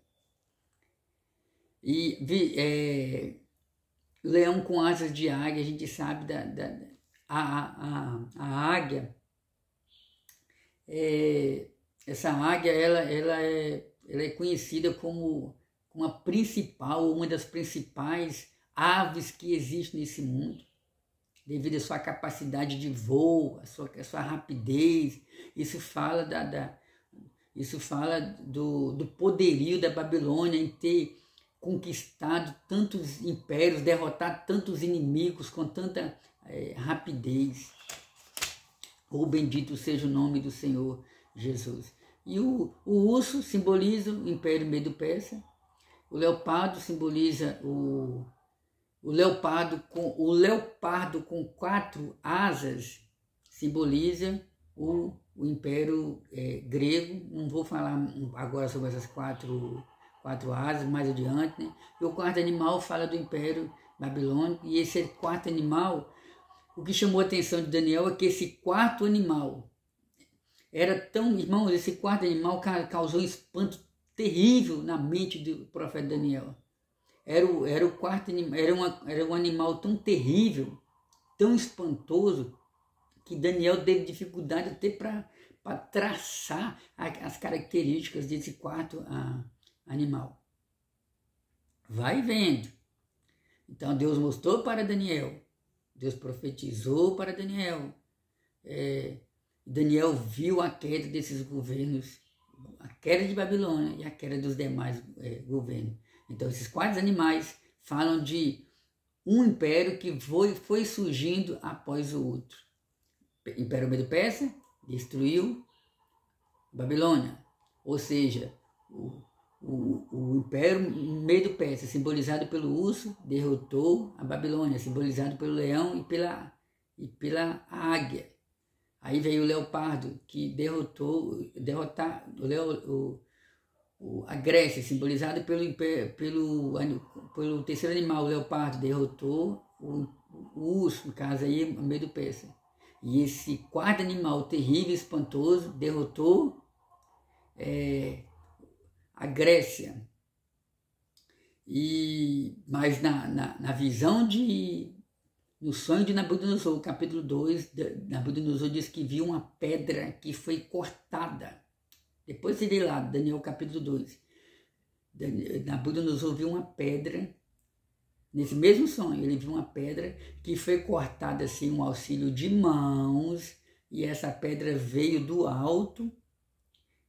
E leão com asas de águia, a gente sabe a águia, essa águia, ela é conhecida como uma das principais aves que existem nesse mundo, devido à sua capacidade de voo, a sua rapidez. Isso fala do poderio da Babilônia em ter conquistado tantos impérios, derrotado tantos inimigos com tanta rapidez. Oh, bendito seja o nome do Senhor Jesus. E o urso simboliza o Império Medo-Persa. O leopardo simboliza o leopardo com 4 asas, simboliza o Império grego. Não vou falar agora sobre essas quatro asas, mais adiante, né? E o quarto animal fala do Império Babilônico. E esse quarto animal, o que chamou a atenção de Daniel é que esse quarto animal era tão... Irmãos, esse quarto animal causou um espanto terrível na mente do profeta Daniel. Era o quarto animal, era um animal tão terrível, tão espantoso, que Daniel teve dificuldade até para traçar as características desse quarto animal. Vai vendo. Então Deus mostrou para Daniel, Deus profetizou para Daniel. Daniel viu a queda desses governos, a queda de Babilônia e a queda dos demais governos. Então esses 4 animais falam de um império que foi surgindo após o outro. O Império Medo-Persa destruiu Babilônia, ou seja, o Império Medo-Persa, simbolizado pelo urso, derrotou a Babilônia, simbolizado pelo leão e pela águia. Aí veio o leopardo, que A Grécia, simbolizada pelo terceiro animal, o leopardo, derrotou o urso, no caso aí, o medo persa. E esse quarto animal terrível, espantoso, derrotou a Grécia. Mas na visão no sonho de Nabucodonosor, capítulo 2, Nabucodonosor diz que viu uma pedra que foi cortada. Depois você lê lá, Daniel capítulo 2. Nabucodonosor viu uma pedra, nesse mesmo sonho, ele viu uma pedra que foi cortada sem um auxílio de mãos, e essa pedra veio do alto,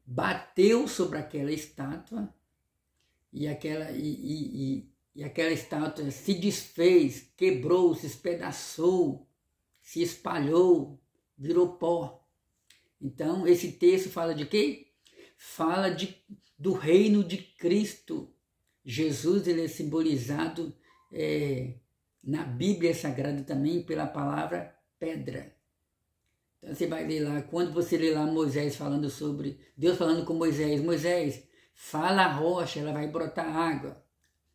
bateu sobre aquela estátua, e aquela estátua se desfez, quebrou, se espedaçou, se espalhou, virou pó. Então, esse texto fala de quê? Fala do reino de Cristo. Jesus, ele é simbolizado na Bíblia Sagrada também pela palavra pedra. Então você vai ler lá, quando você lê lá Moisés falando sobre, Deus falando com Moisés, fala a rocha, ela vai brotar água.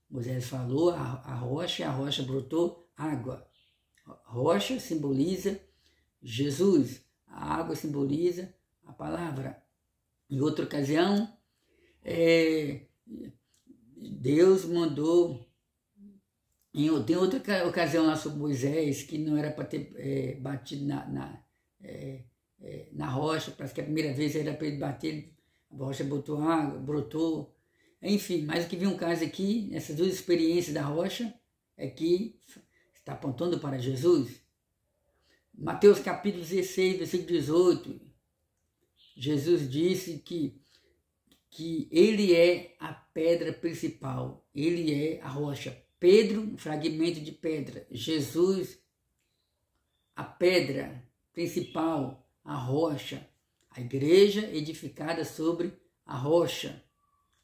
Moisés falou a rocha brotou água. Rocha simboliza Jesus, a água simboliza a palavra. Em outra ocasião, Deus mandou, tem outra ocasião lá sobre Moisés, que não era para ter batido na rocha, parece que a primeira vez era para ele bater, a rocha botou água, brotou, enfim, mas o que vem um caso aqui, nessas duas experiências da rocha, é que está apontando para Jesus. Mateus capítulo 16, versículo 18, Jesus disse que ele é a pedra principal, ele é a rocha. Pedro, um fragmento de pedra. Jesus, a pedra principal, a rocha. A igreja edificada sobre a rocha.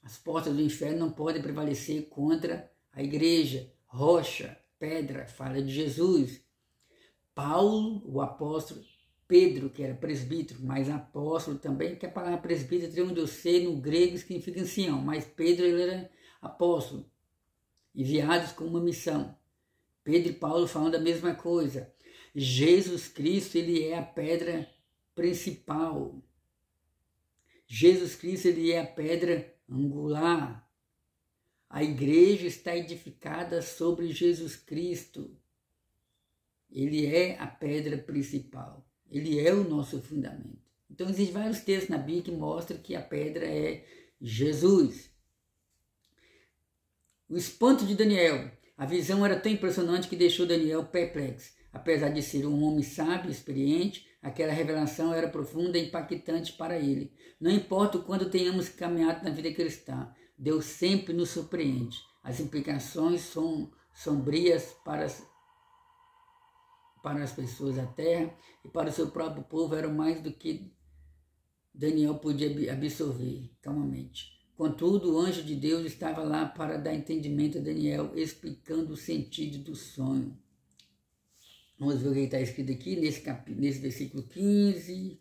As portas do inferno não podem prevalecer contra a igreja. Rocha, pedra, fala de Jesus. Paulo, o apóstolo, Pedro, que era presbítero, mas apóstolo também, que a palavra presbítero tem onde eu sei, no grego significa ancião, mas Pedro ele era apóstolo, enviados com uma missão. Pedro e Paulo falam da mesma coisa. Jesus Cristo, ele é a pedra principal. Jesus Cristo, ele é a pedra angular. A igreja está edificada sobre Jesus Cristo. Ele é a pedra principal. Ele é o nosso fundamento. Então, existem vários textos na Bíblia que mostram que a pedra é Jesus. O espanto de Daniel. A visão era tão impressionante que deixou Daniel perplexo. Apesar de ser um homem sábio e experiente, aquela revelação era profunda e impactante para ele. Não importa o quanto tenhamos caminhado na vida cristã, Deus sempre nos surpreende. As implicações são sombrias para as pessoas da terra e para o seu próprio povo eram mais do que Daniel podia absorver calmamente. Contudo, o anjo de Deus estava lá para dar entendimento a Daniel, explicando o sentido do sonho. Vamos ver o que está escrito aqui nesse versículo 15.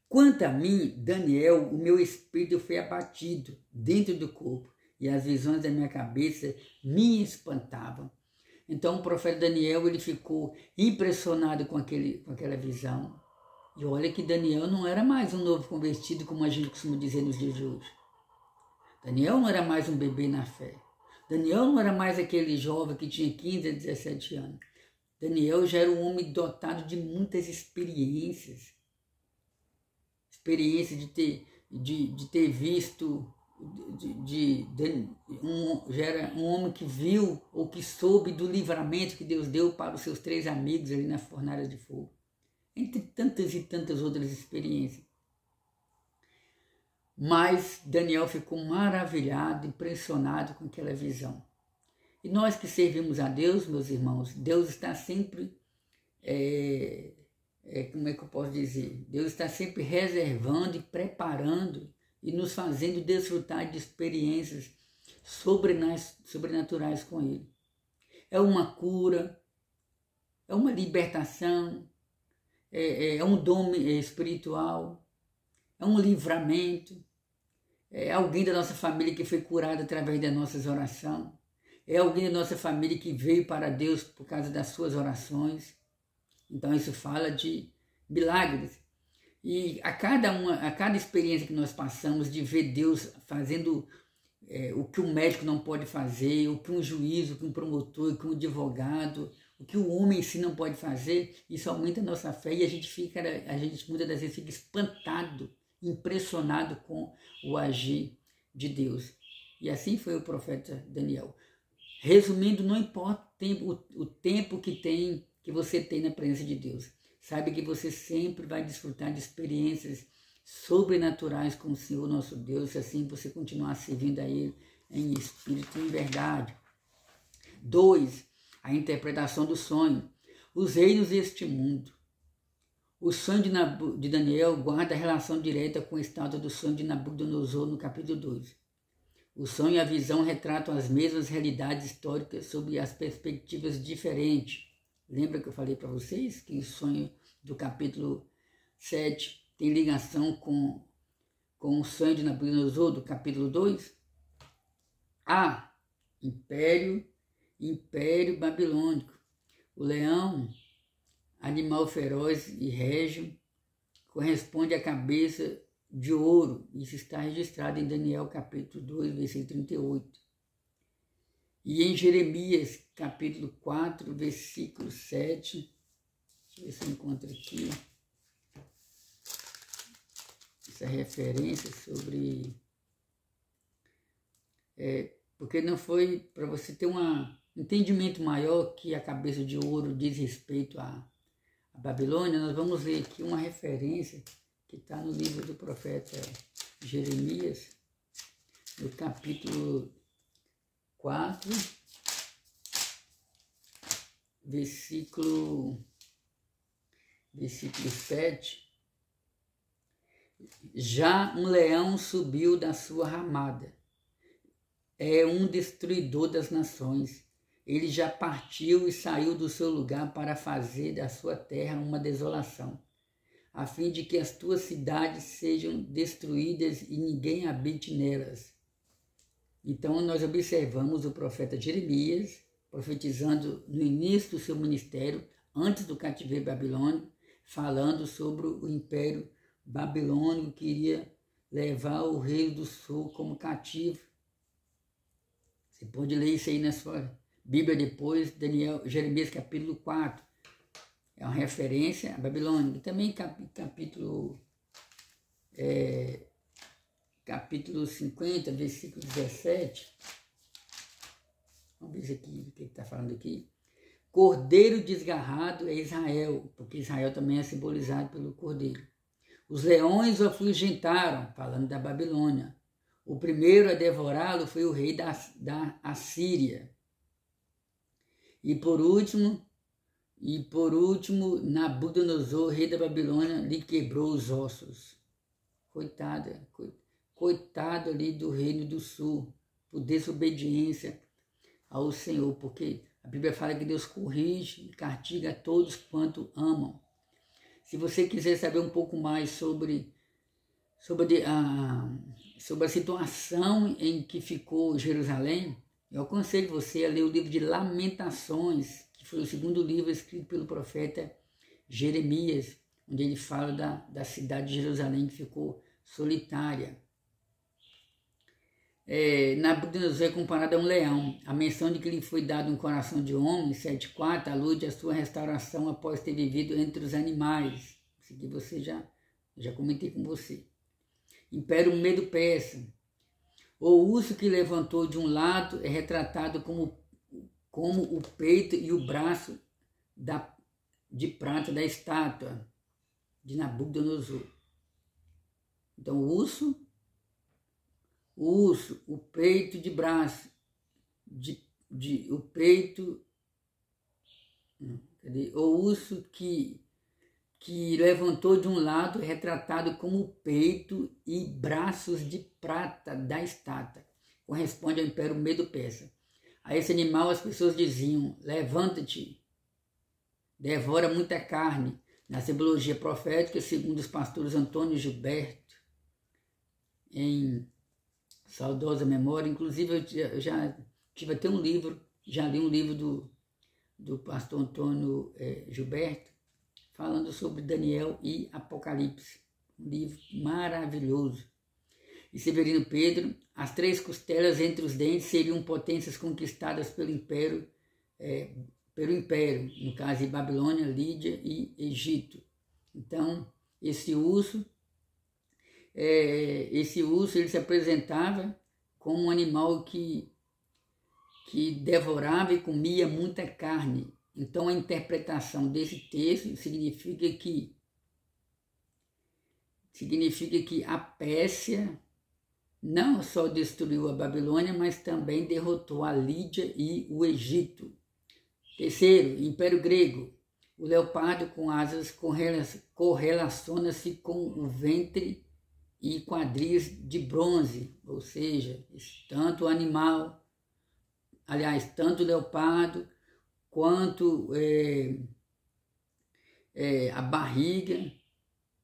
Quanto a mim, Daniel, o meu espírito foi abatido dentro do corpo e as visões da minha cabeça me espantavam. Então o profeta Daniel ele ficou impressionado com aquela visão. E olha que Daniel não era mais um novo convertido, como a gente costuma dizer nos dias de hoje. Daniel não era mais um bebê na fé. Daniel não era mais aquele jovem que tinha 15 a 17 anos. Daniel já era um homem dotado de muitas experiências. Experiência de ter visto, já era um homem que viu ou que soube do livramento que Deus deu para os seus 3 amigos ali na fornalha de fogo. Entre tantas e tantas outras experiências. Mas Daniel ficou maravilhado, impressionado com aquela visão. E nós que servimos a Deus, meus irmãos, Deus está sempre, como é que eu posso dizer? Deus está sempre reservando e preparando e nos fazendo desfrutar de experiências sobrenaturais com Ele. É uma cura, é uma libertação, é um dom espiritual, é um livramento, é alguém da nossa família que foi curado através das nossas orações, é alguém da nossa família que veio para Deus por causa das suas orações. Então isso fala de milagres. E a cada experiência que nós passamos de ver Deus fazendo o que um médico não pode fazer, o que um juiz, o que um promotor, o que um advogado, o que o homem em si não pode fazer, isso aumenta a nossa fé e a gente muitas das vezes fica espantado, impressionado com o agir de Deus. E assim foi o profeta Daniel. Resumindo, não importa o tempo que você tem na presença de Deus. Saiba que você sempre vai desfrutar de experiências sobrenaturais com o Senhor nosso Deus, se assim você continuar servindo a Ele em espírito e em verdade. 2. A interpretação do sonho. Os reinos deste mundo. O sonho de Daniel guarda relação direta com a estátua do sonho de Nabucodonosor no capítulo 2. O sonho e a visão retratam as mesmas realidades históricas sob as perspectivas diferentes. Lembra que eu falei para vocês que o sonho do capítulo 7 tem ligação com o sonho de Nabucodonosor do capítulo 2? A. Império babilônico. O leão, animal feroz e régio, corresponde à cabeça de ouro. Isso está registrado em Daniel capítulo 2, versículo 38. E em Jeremias capítulo 4, versículo 7, deixa eu ver se eu encontro aqui essa referência sobre... porque não foi para você ter um entendimento maior que a cabeça de ouro diz respeito à Babilônia. Nós vamos ler aqui uma referência que está no livro do profeta Jeremias, no capítulo 4, versículo 7. Já um leão subiu da sua ramada, é um destruidor das nações. Ele já partiu e saiu do seu lugar para fazer da sua terra uma desolação, a fim de que as tuas cidades sejam destruídas e ninguém habite nelas. Então nós observamos o profeta Jeremias profetizando no início do seu ministério, antes do cativeiro babilônico, falando sobre o império babilônico que iria levar o reino do sul como cativo. Você pode ler isso aí na sua Bíblia depois, Jeremias capítulo 4. É uma referência à Babilônia. E também capítulo 50, versículo 17. Vamos ver aqui o que está falando aqui. Cordeiro desgarrado é Israel, porque Israel também é simbolizado pelo cordeiro. Os leões o afugentaram, falando da Babilônia. O primeiro a devorá-lo foi o rei da Assíria. E por último, Nabucodonosor, rei da Babilônia, lhe quebrou os ossos. Coitado ali do reino do sul, por desobediência ao Senhor, porque a Bíblia fala que Deus corrige e castiga a todos quanto amam. Se você quiser saber um pouco mais sobre a situação em que ficou Jerusalém, eu aconselho você a ler o livro de Lamentações, que foi o segundo livro escrito pelo profeta Jeremias, onde ele fala da cidade de Jerusalém que ficou solitária. Nabucodonosor é comparado a um leão. A menção de que lhe foi dado um coração de homem, 7,4, alude à sua restauração após ter vivido entre os animais. Isso aqui você já comentei com você. Império Medo-Persa. O urso que levantou de um lado é retratado como o peito e o braço de prata da estátua de Nabucodonosor. Então, o urso, o peito de braço, o urso que levantou de um lado é retratado como o peito e braços de prata da estátua. Corresponde ao Império Medo-Persa. A esse animal as pessoas diziam: levanta-te, devora muita carne. Na simbologia profética, segundo os pastores Antônio Gilberto em saudosa memória. Inclusive eu já tive até um livro, já li um livro do pastor Antônio Gilberto, falando sobre Daniel e Apocalipse. Um livro maravilhoso. E Severino Pedro, as 3 costelas entre os dentes seriam potências conquistadas pelo império, no caso de Babilônia, Lídia e Egito. Então, esse urso ele se apresentava como um animal que devorava e comia muita carne. Então, a interpretação desse texto significa que a Pérsia não só destruiu a Babilônia, mas também derrotou a Lídia e o Egito. Terceiro, Império Grego. O leopardo com asas correlaciona-se com o ventre e quadris de bronze, ou seja, tanto o animal, tanto o leopardo quanto a barriga,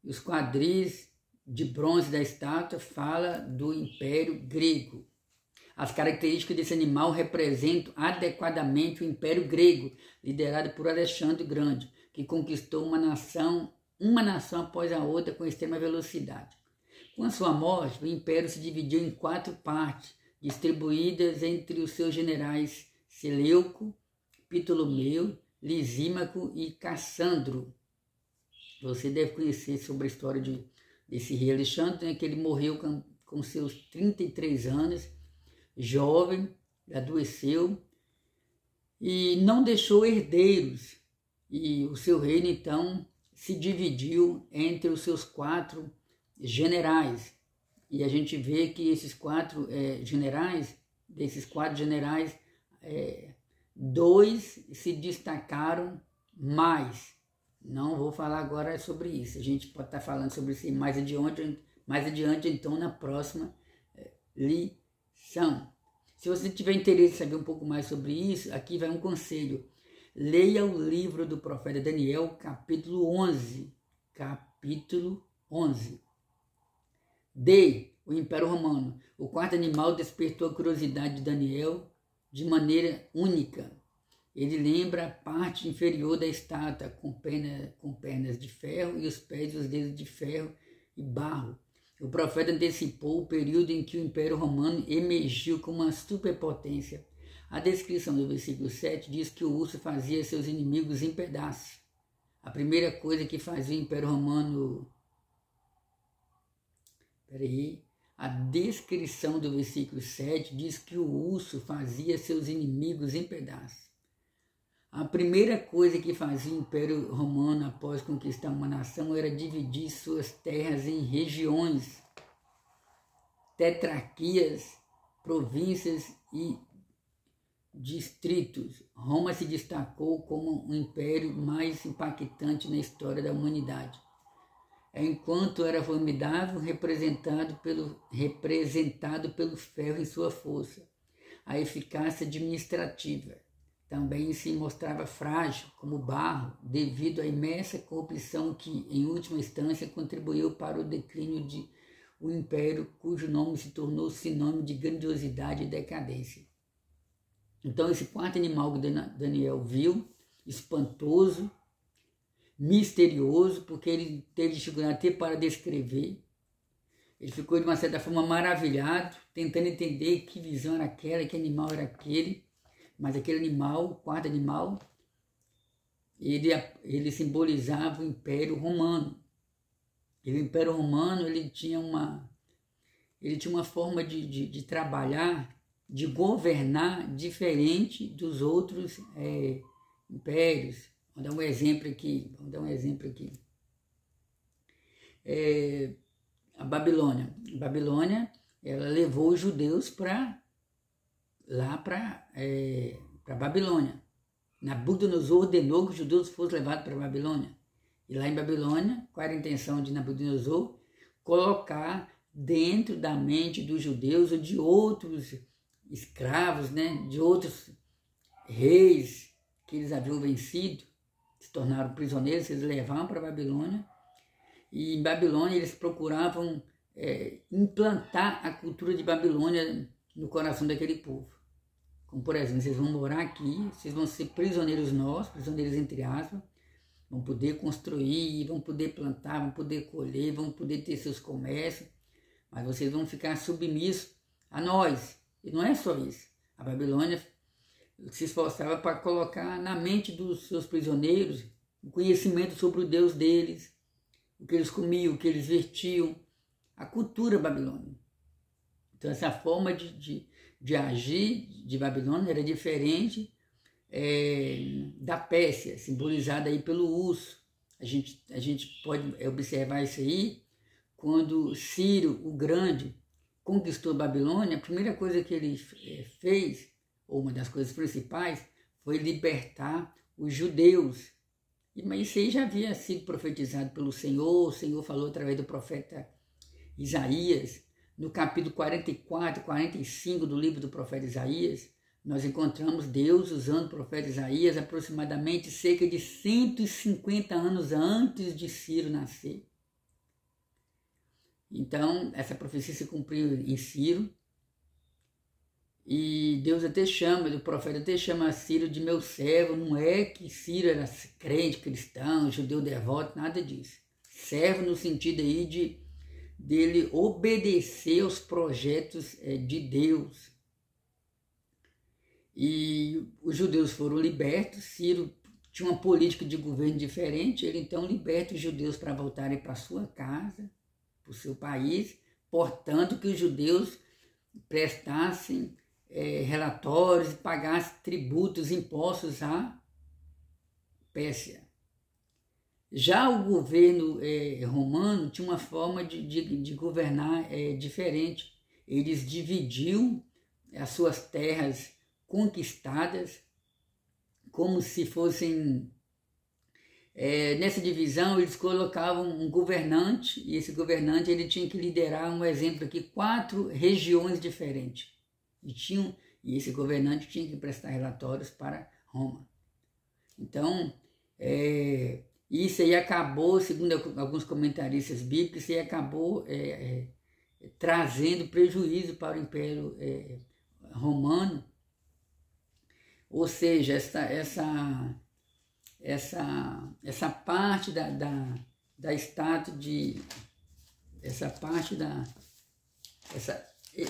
os quadris de bronze da estátua fala do Império Grego. As características desse animal representam adequadamente o Império Grego, liderado por Alexandre o Grande, que conquistou uma nação após a outra com extrema velocidade. Com a sua morte, o Império se dividiu em 4 partes, distribuídas entre os seus generais Seleuco, Ptolomeu, Lisímaco e Cassandro. Você deve conhecer sobre a história desse rei Alexandre, né, que ele morreu com seus 33 anos, jovem, adoeceu e não deixou herdeiros. E o seu reino, então, se dividiu entre os seus 4 generais. E a gente vê que esses 4 generais, desses 4 generais, 2 se destacaram mais. Não vou falar agora sobre isso. A gente pode estar falando sobre isso mais adiante, então, na próxima lição. Se você tiver interesse em saber um pouco mais sobre isso, aqui vai um conselho. Leia o livro do profeta Daniel, capítulo 11. Capítulo 11. D. O Império Romano. O 4º animal despertou a curiosidade de Daniel de maneira única. Ele lembra a parte inferior da estátua, com pernas de ferro e os pés e os dedos de ferro e barro. O profeta antecipou o período em que o Império Romano emergiu como uma superpotência. A descrição do versículo 7 diz que o urso fazia seus inimigos em pedaços. A primeira coisa que fazia o Império Romano... A descrição do versículo 7 diz que o urso fazia seus inimigos em pedaços. A primeira coisa que fazia o Império Romano após conquistar uma nação era dividir suas terras em regiões, tetrarquias, províncias e distritos. Roma se destacou como o império mais impactante na história da humanidade. Enquanto era formidável, representado pelo ferro em sua força, a eficácia administrativa. Também se mostrava frágil como barro, devido à imensa corrupção que, em última instância, contribuiu para o declínio de um império cujo nome se tornou sinônimo de grandiosidade e decadência. Então, esse 4º animal que Daniel viu, espantoso, misterioso, porque ele teve dificuldade até para descrever. Ele ficou, de uma certa forma, maravilhado, tentando entender que visão era aquela, que animal era aquele. Mas aquele animal, o 4º animal, ele simbolizava o Império Romano. E o Império Romano ele tinha uma forma de trabalhar, de governar diferente dos outros impérios. Vamos dar um exemplo aqui. A Babilônia. A Babilônia, ela levou os judeus para Babilônia. Nabucodonosor ordenou que os judeus fossem levados para Babilônia. E lá em Babilônia, qual era a intenção de Nabucodonosor? Colocar dentro da mente dos judeus ou de outros escravos, né, de outros reis que eles haviam vencido, se tornaram prisioneiros, eles levavam para Babilônia. E em Babilônia eles procuravam implantar a cultura de Babilônia no coração daquele povo. Como, por exemplo, vocês vão morar aqui, vocês vão ser prisioneiros nossos, prisioneiros entre aspas, vão poder construir, vão poder plantar, vão poder colher, vão poder ter seus comércios, mas vocês vão ficar submissos a nós. E não é só isso. A Babilônia se esforçava para colocar na mente dos seus prisioneiros o conhecimento sobre o Deus deles, o que eles comiam, o que eles vestiam, a cultura babilônica. Então essa forma de agir de Babilônia era diferente da Pérsia, simbolizada aí pelo urso. A gente pode observar isso aí quando Ciro o Grande conquistou a Babilônia. A primeira coisa que ele fez, ou uma das coisas principais, foi libertar os judeus. Mas isso aí já havia sido profetizado pelo Senhor. O Senhor falou através do profeta Isaías. No capítulo 44 e 45 do livro do profeta Isaías, nós encontramos Deus usando o profeta Isaías aproximadamente cerca de 150 anos antes de Ciro nascer. Então, essa profecia se cumpriu em Ciro, e Deus até chama, o profeta até chama Ciro de meu servo. Não é que Ciro era crente, cristão, judeu devoto, nada disso. Servo no sentido aí dele obedecer aos projetos de Deus. E os judeus foram libertos. Ciro tinha uma política de governo diferente, ele então liberta os judeus para voltarem para sua casa, para o seu país, portanto que os judeus prestassem relatórios e pagassem tributos, impostos à Pérsia. Já o governo romano tinha uma forma de governar diferente. Eles dividiam as suas terras conquistadas como se fossem... nessa divisão eles colocavam um governante, e esse governante ele tinha que liderar, um exemplo aqui, 4 regiões diferentes. E esse governante tinha que prestar relatórios para Roma. Então, isso aí acabou, segundo alguns comentaristas bíblicos, isso aí acabou trazendo prejuízo para o Império Romano. Ou seja, essa parte da estátua de...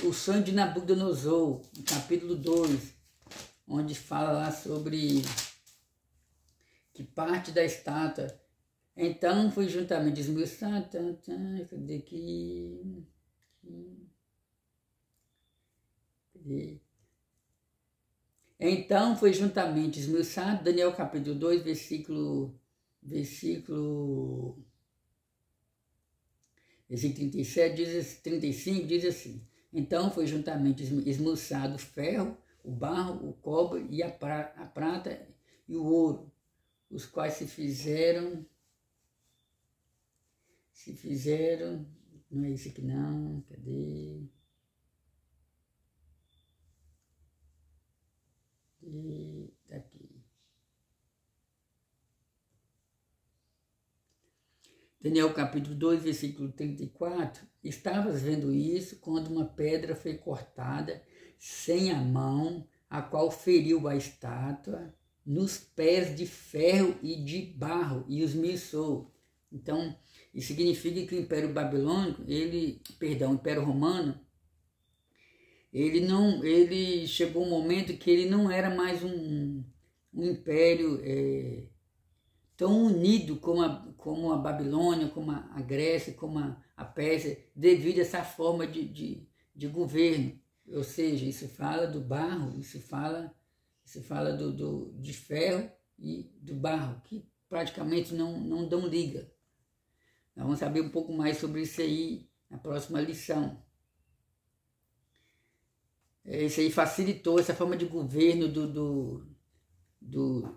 o sonho de Nabucodonosor, no capítulo 2, onde fala lá sobre que parte da estátua então foi juntamente esmiuçado, cadê aqui? Então foi juntamente esmiuçado, Daniel capítulo 2, versículo 37, 35, diz assim: então foi juntamente esmiuçado o ferro, o barro, o cobre e a prata e o ouro, os quais se fizeram, não é isso aqui não, cadê? E daqui. Daniel capítulo 2, versículo 34, estavas vendo isso quando uma pedra foi cortada sem a mão, a qual feriu a estátua nos pés de ferro e de barro e os esmiuçou. Então, isso significa que o Império Babilônico, o Império Romano, ele chegou um momento que ele não era mais um império tão unido como a Babilônia, como a Grécia, como a Pérsia, devido a essa forma de governo. Ou seja, isso fala do barro, isso fala de ferro e do barro, que praticamente não dão liga. Nós vamos saber um pouco mais sobre isso aí na próxima lição. Isso aí facilitou, essa forma de governo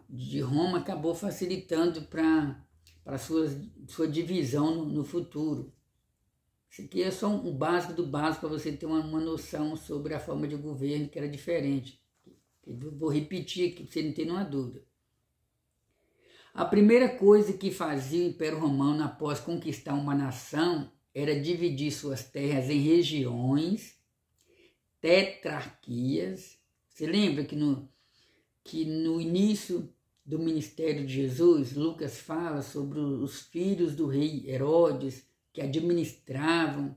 de Roma acabou facilitando para sua divisão no futuro. Isso aqui é só um básico do básico para você ter uma noção sobre a forma de governo que era diferente. Eu vou repetir aqui para você não ter nenhuma dúvida. A primeira coisa que fazia o Império Romano após conquistar uma nação era dividir suas terras em regiões, tetrarquias. Você lembra que no início do ministério de Jesus, Lucas fala sobre os filhos do rei Herodes, que administravam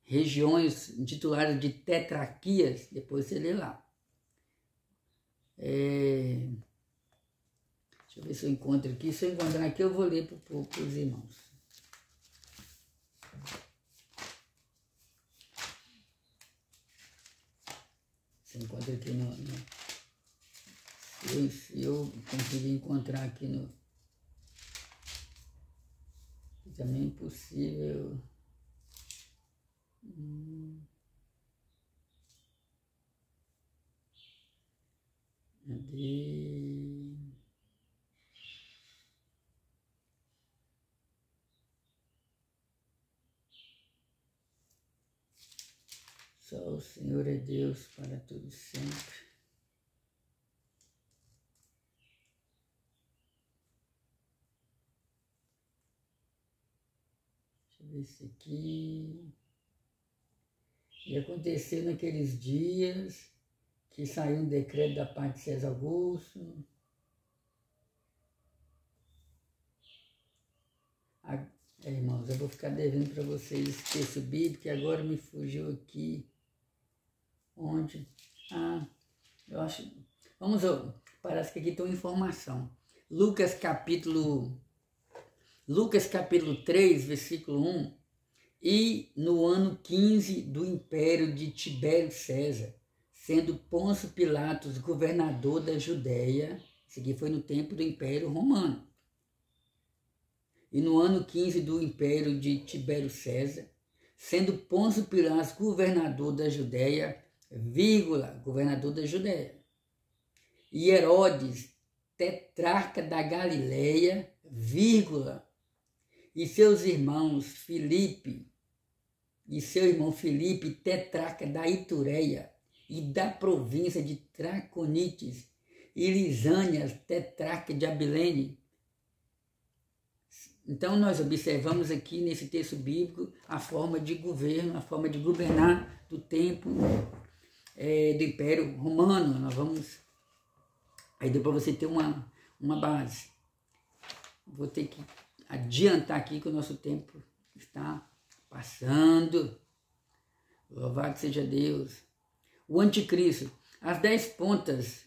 regiões intituladas de tetrarquias? Depois você lê lá. Deixa eu ver se eu encontro aqui. Se eu encontrar aqui, eu vou ler para os irmãos. Se eu encontro aqui se eu conseguir encontrar aqui no... Também é impossível... Cadê? Só o Senhor é Deus para todo sempre. Deixa eu ver isso aqui. E aconteceu naqueles dias que saiu um decreto da parte de César Augusto. Irmãos, eu vou ficar devendo para vocês esse texto bíblico, que agora me fugiu aqui. Onde? Eu acho... Parece que aqui tem uma informação. Lucas capítulo 3, versículo 1. E no ano 15 do império de Tibério César, sendo Pôncio Pilatos governador da Judéia, isso aqui foi no tempo do Império Romano. E no ano 15 do império de Tibério César, sendo Pôncio Pilatos governador da Judéia, governador da Judéia, e Herodes, tetrarca da Galileia, e seus irmãos Filipe, tetrarca da Itureia e da província de Traconites, e Lisânias, tetrarca de Abilene. Então nós observamos aqui nesse texto bíblico a forma de governo, a forma de governar do tempo do Império Romano. Nós vamos... Aí deu para você ter uma base. Vou ter que adiantar aqui que o nosso tempo está passando. Louvado seja Deus. O anticristo. As 10 pontas.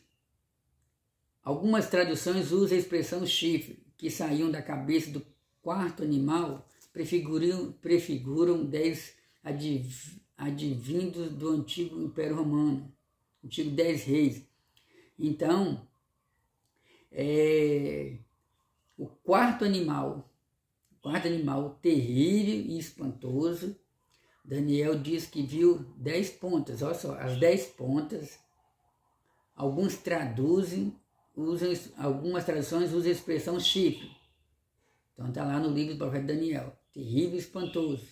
Algumas traduções usam a expressão chifre, que saíam da cabeça do quarto animal, prefiguram 10 advindos do antigo Império Romano, antigo 10 reis. Então, o quarto animal terrível e espantoso, Daniel diz que viu 10 pontas, olha só, as 10 pontas. Algumas traduções usam a expressão chifre. Então está lá no livro do profeta Daniel, terrível e espantoso.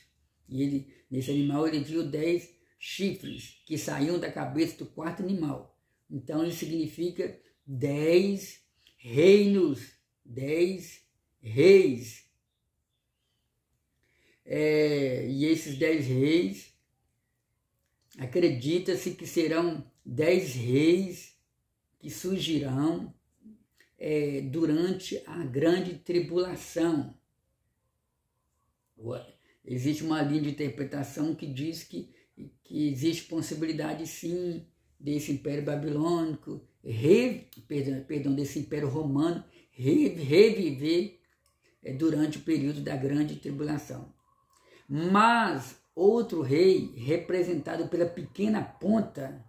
E nesse animal ele viu 10 chifres que saíam da cabeça do quarto animal. Então isso significa 10 reinos, 10 reis. E esses 10 reis, acredita-se que serão 10 reis que surgirão durante a grande tribulação. Existe uma linha de interpretação que diz que existe possibilidade sim desse Império Babilônico, desse Império Romano reviver durante o período da grande tribulação. Mas outro rei, representado pela pequena ponta,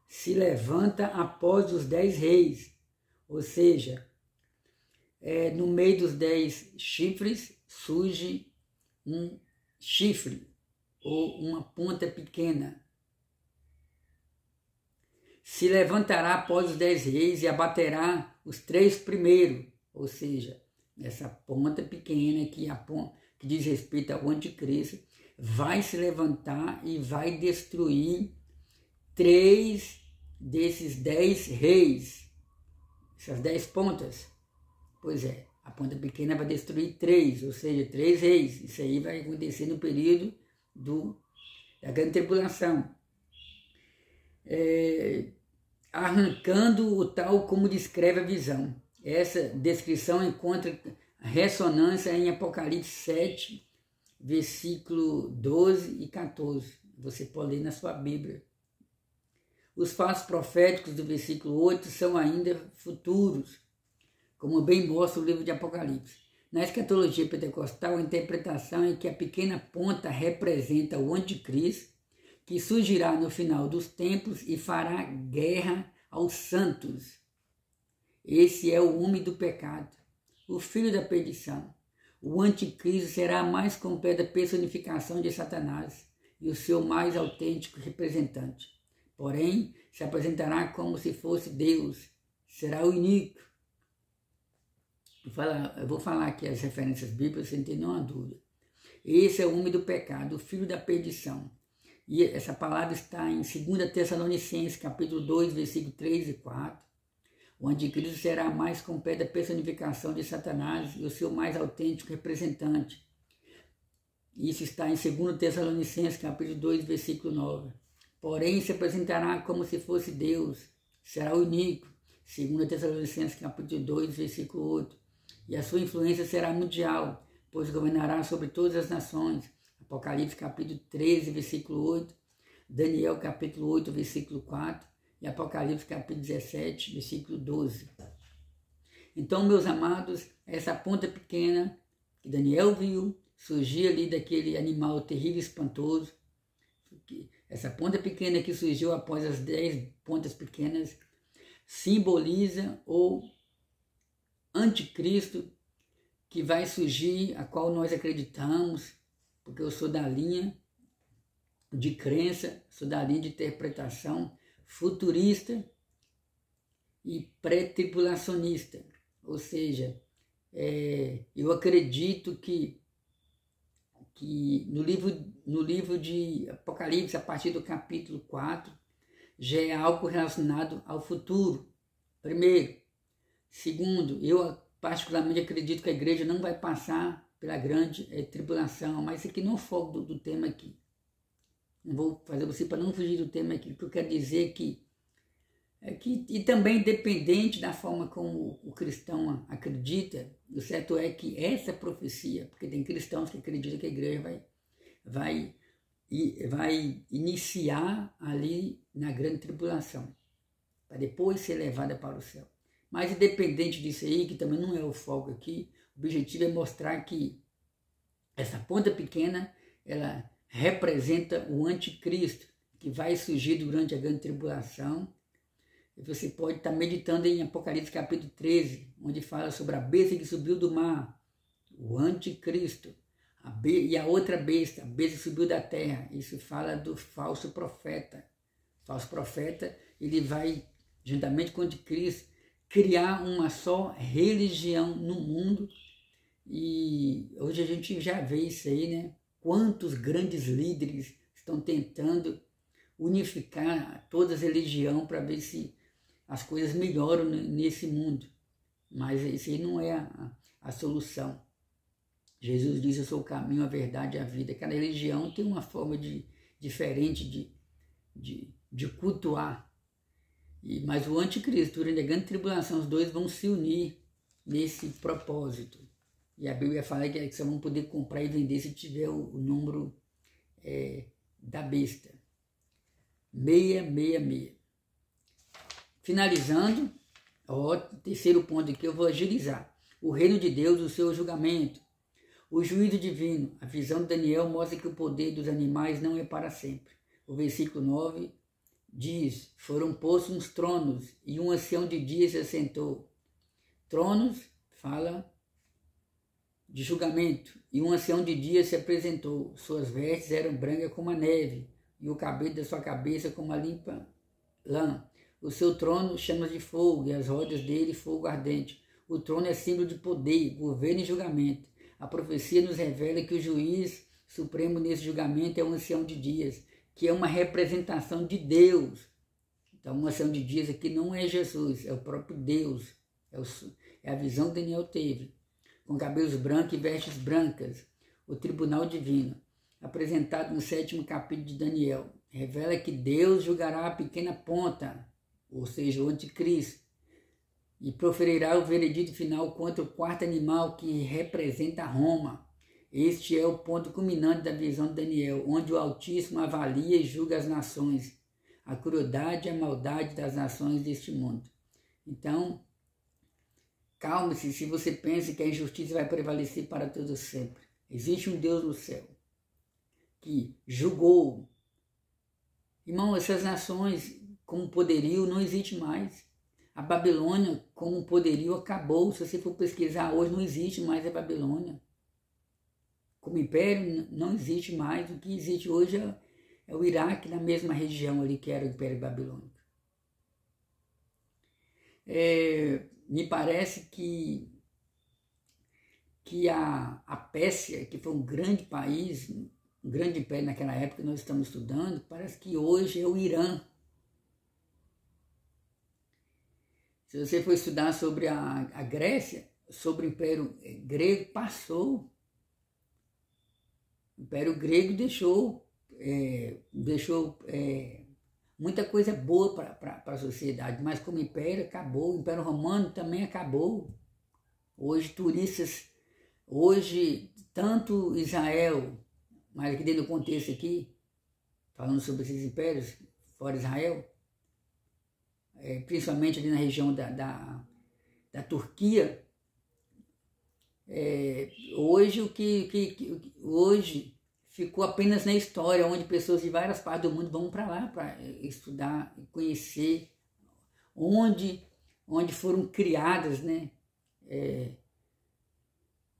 se levanta após os 10 reis. Ou seja, no meio dos 10 chifres surge um chifre ou uma ponta pequena. Se levantará após os 10 reis e abaterá os 3 primeiros. Ou seja, essa ponta pequena que diz respeito ao anticristo vai se levantar e vai destruir 3 desses 10 reis. Essas 10 pontas, pois é, A ponta pequena vai destruir 3, ou seja, 3 reis. Isso aí vai acontecer no período da grande tribulação. Arrancando o tal como descreve a visão. Essa descrição encontra ressonância em Apocalipse 7, versículo 12 e 14. Você pode ler na sua Bíblia. Os fatos proféticos do versículo 8 são ainda futuros, como bem mostra o livro de Apocalipse. Na escatologia pentecostal, a interpretação é que a pequena ponta representa o anticristo, que surgirá no final dos tempos e fará guerra aos santos. Esse é o homem do pecado, o filho da perdição. O anticristo será a mais completa personificação de Satanás e o seu mais autêntico representante. Porém, se apresentará como se fosse Deus, será o iníquo. Eu vou falar aqui as referências bíblicas sem ter nenhuma dúvida. Esse é o homem do pecado, o filho da perdição. E essa palavra está em 2 Tessalonicenses, capítulo 2, versículo 3 e 4. O anticristo será a mais completa personificação de Satanás e o seu mais autêntico representante. Isso está em 2 Tessalonicenses, capítulo 2, versículo 9. Porém, se apresentará como se fosse Deus, será o iníquo. 2 Tessalonicenses, capítulo 2, versículo 8. E a sua influência será mundial, pois governará sobre todas as nações. Apocalipse capítulo 13, versículo 8, Daniel capítulo 8, versículo 4 e Apocalipse capítulo 17, versículo 12. Então, meus amados, essa ponta pequena que Daniel viu surgir ali daquele animal terrível e espantoso, essa ponta pequena que surgiu após as 10 pontas pequenas, simboliza o anticristo que vai surgir, a qual nós acreditamos, porque eu sou da linha de crença, sou da linha de interpretação futurista e pré-tribulacionista. Ou seja, eu acredito que no livro de Apocalipse, a partir do capítulo 4, já é algo relacionado ao futuro. Primeiro. Segundo, eu particularmente acredito que a igreja não vai passar pela grande tribulação, mas isso aqui não é o foco do tema aqui. Não vou fazer você para não fugir do tema aqui, porque eu quero dizer e também independente da forma como o cristão acredita, o certo é que essa profecia, porque tem cristãos que acreditam que a igreja vai iniciar ali na grande tribulação, para depois ser levada para o céu. Mas independente disso aí, que também não é o foco aqui, o objetivo é mostrar que essa ponta pequena, ela representa o anticristo, que vai surgir durante a grande tribulação. E você pode estar meditando em Apocalipse capítulo 13, onde fala sobre a besta que subiu do mar, o anticristo, e a outra besta, a besta que subiu da terra. Isso fala do falso profeta. O falso profeta, ele vai, juntamente com o anticristo, criar uma só religião no mundo. E hoje a gente já vê isso aí, né? Quantos grandes líderes estão tentando unificar toda a religião para ver se as coisas melhoram nesse mundo. Mas isso aí não é a solução. Jesus diz: eu sou o caminho, a verdade e a vida. Cada religião tem uma forma diferente de cultuar. Mas o anticristo, durante a grande tribulação, os dois vão se unir nesse propósito. E a Bíblia fala que você vão poder comprar e vender se tiver o número da besta. 666. Finalizando, terceiro ponto aqui, eu vou agilizar. O reino de Deus, o seu julgamento. O juízo divino. A visão de Daniel mostra que o poder dos animais não é para sempre. O versículo 9 diz: foram postos uns tronos e um ancião de dias se assentou. Tronos fala de julgamento, e um ancião de dias se apresentou. Suas vestes eram brancas como a neve, e o cabelo da sua cabeça como a limpa lã. O seu trono chamas de fogo, e as rodas dele fogo ardente. O trono é símbolo de poder, governo e julgamento. A profecia nos revela que o juiz supremo nesse julgamento é um ancião de dias, que é uma representação de Deus. Então, um ancião de dias aqui não é Jesus, é o próprio Deus. É a visão que Daniel teve. com cabelos brancos e vestes brancas, o tribunal divino, apresentado no 7º capítulo de Daniel, revela que Deus julgará a pequena ponta, ou seja, o anticristo, e proferirá o veredito final contra o quarto animal que representa Roma. Este é o ponto culminante da visão de Daniel, onde o Altíssimo avalia e julga as nações, a crueldade e a maldade das nações deste mundo. Então, calme-se se você pensa que a injustiça vai prevalecer para todo sempre. Existe um Deus no céu que julgou. Irmão, essas nações como poderio não existe mais. A Babilônia como poderio acabou. Se você for pesquisar hoje, não existe mais a Babilônia. Como império, não existe mais. O que existe hoje é o Iraque, na mesma região ali que era o Império Babilônico. Me parece que a Pérsia, que foi um grande país, um grande império naquela época que nós estamos estudando, parece que hoje é o Irã. Se você for estudar sobre a Grécia, sobre o Império Grego, passou. O Império Grego deixou muita coisa boa para a sociedade, mas como império acabou. O Império Romano também acabou. Hoje tanto Israel, mas aqui dentro do contexto aqui, falando sobre esses impérios, fora Israel, principalmente ali na região da Turquia, hoje ficou apenas na história, onde pessoas de várias partes do mundo vão para lá para estudar, conhecer, onde foram criadas, né?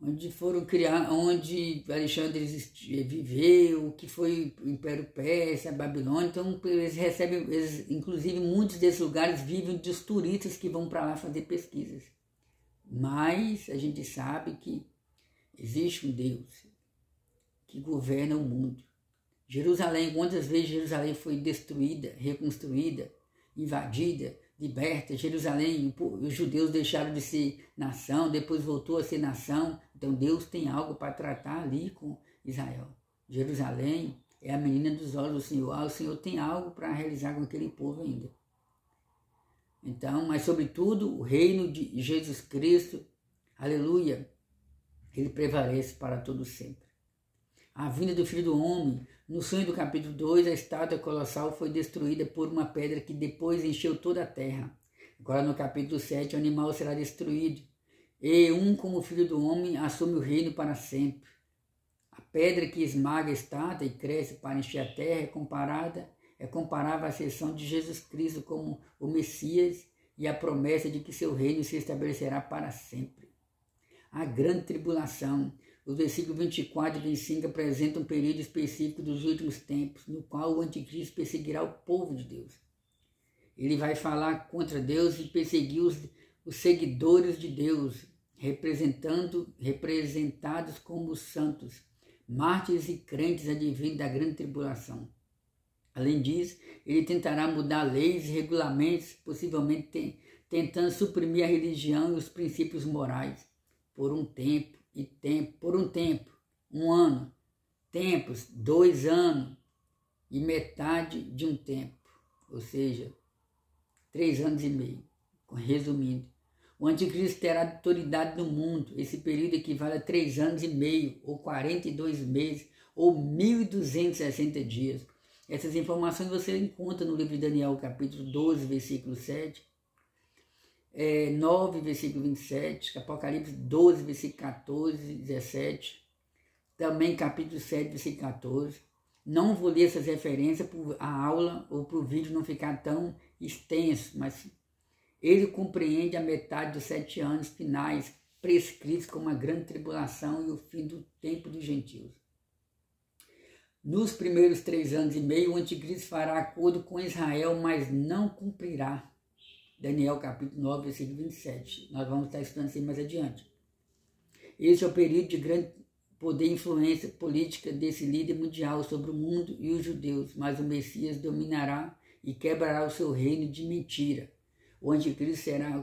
Onde Alexandre viveu, o que foi o Império Persa, a Babilônia. Então inclusive muitos desses lugares vivem dos turistas que vão para lá fazer pesquisas. Mas a gente sabe que existe um Deus que governa o mundo. Jerusalém, quantas vezes Jerusalém foi destruída, reconstruída, invadida, liberta. Jerusalém, os judeus deixaram de ser nação, depois voltou a ser nação. Então Deus tem algo para tratar ali com Israel. Jerusalém é a menina dos olhos do Senhor. O Senhor tem algo para realizar com aquele povo ainda. Então, mas sobretudo, o reino de Jesus Cristo, aleluia, ele prevalece para todo sempre. A vinda do Filho do Homem, no sonho do capítulo 2, a estátua colossal foi destruída por uma pedra que depois encheu toda a terra. Agora no capítulo 7, o animal será destruído, e como o Filho do Homem assume o reino para sempre. A pedra que esmaga a estátua e cresce para encher a terra é comparável à ascensão de Jesus Cristo como o Messias e a promessa de que seu reino se estabelecerá para sempre. A grande tribulação. Os versículos 24 e 25 apresentam um período específico dos últimos tempos, no qual o anticristo perseguirá o povo de Deus. Ele vai falar contra Deus e perseguir os seguidores de Deus, representados como santos, mártires e crentes advindos da grande tribulação. Além disso, ele tentará mudar leis e regulamentos, possivelmente tentando suprimir a religião e os princípios morais, por um tempo, um ano, tempos, 2 anos e metade de um tempo, ou seja, 3 anos e meio. Resumindo, o anticristo terá autoridade no mundo. Esse período equivale a 3 anos e meio, ou 42 meses, ou 1.260 dias. Essas informações você encontra no livro de Daniel, capítulo 12, versículo 7, 9, versículo 27, Apocalipse 12, versículo 14 e 17, também capítulo 7, versículo 14. Não vou ler essas referências para a aula ou para o vídeo não ficar tão extenso, mas ele compreende a metade dos 7 anos finais prescritos como a grande tribulação e o fim do tempo dos gentios. Nos primeiros 3 anos e meio, o anticristo fará acordo com Israel, mas não cumprirá. Daniel capítulo 9, versículo 27. Nós vamos estar estudando isso mais adiante. Esse é o período de grande poder e influência política desse líder mundial sobre o mundo e os judeus, mas o Messias dominará e quebrará o seu reino de mentira. O anticristo será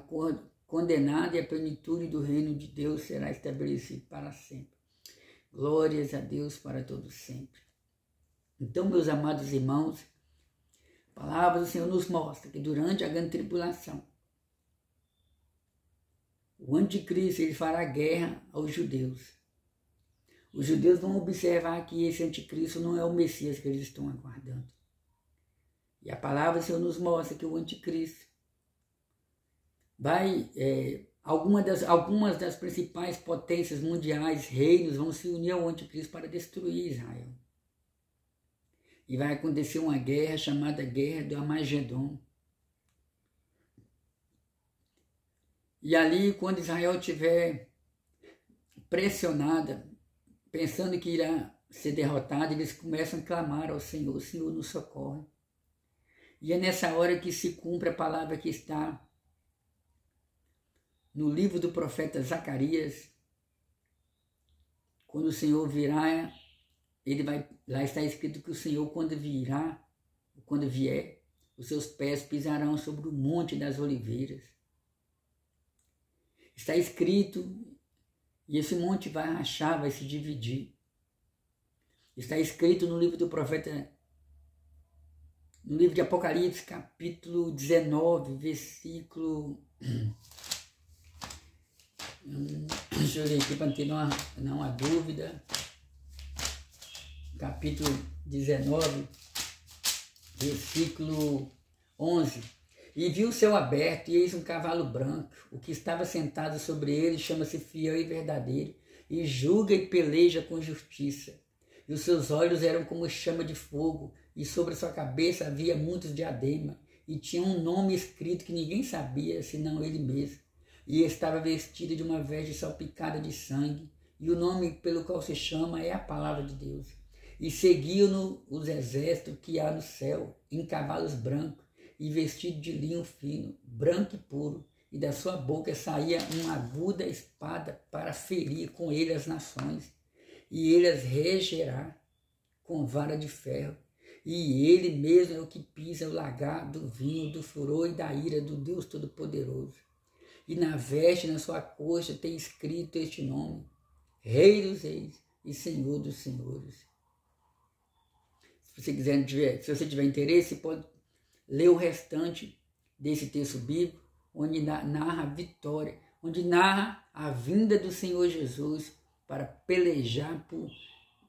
condenado e a plenitude do reino de Deus será estabelecido para sempre. Glórias a Deus para todos sempre. Então, meus amados irmãos, a palavra do Senhor nos mostra que durante a grande tribulação, o anticristo ele fará guerra aos judeus. Os judeus vão observar que esse anticristo não é o Messias que eles estão aguardando. E a palavra do Senhor nos mostra que o anticristo vai, algumas das principais potências mundiais, reinos, vão se unir ao anticristo para destruir Israel. E vai acontecer uma guerra chamada Guerra do Armagedon. E ali, quando Israel estiver pressionada, pensando que irá ser derrotada, eles começam a clamar ao Senhor, o Senhor nos socorre. E é nessa hora que se cumpre a palavra que está no livro do profeta Zacarias, quando o Senhor virá, lá está escrito que o Senhor, quando vier, os seus pés pisarão sobre o monte das oliveiras. Está escrito, e esse monte vai rachar, vai se dividir. Está escrito no livro do profeta, no livro de Apocalipse, capítulo 19, versículo... Deixa eu ler aqui para não ter nenhuma dúvida. Capítulo 19, versículo 11. E viu o céu aberto, e eis um cavalo branco. O que estava sentado sobre ele chama-se Fiel e Verdadeiro, e julga e peleja com justiça. E os seus olhos eram como chama de fogo, e sobre a sua cabeça havia muitos diademas, e tinha um nome escrito que ninguém sabia, senão ele mesmo. E estava vestido de uma veste salpicada de sangue, e o nome pelo qual se chama é a Palavra de Deus. E seguiam-no os exércitos que há no céu, em cavalos brancos, e vestido de linho fino, branco e puro, e da sua boca saía uma aguda espada para ferir com ele as nações, e ele as regerá com vara de ferro. E ele mesmo é o que pisa o lagar do vinho, do furor e da ira do Deus Todo-Poderoso. E na veste, na sua coxa, tem escrito este nome: Rei dos Reis e Senhor dos Senhores. Se você tiver interesse, pode ler o restante desse texto bíblico, onde narra a vitória, onde narra a vinda do Senhor Jesus para pelejar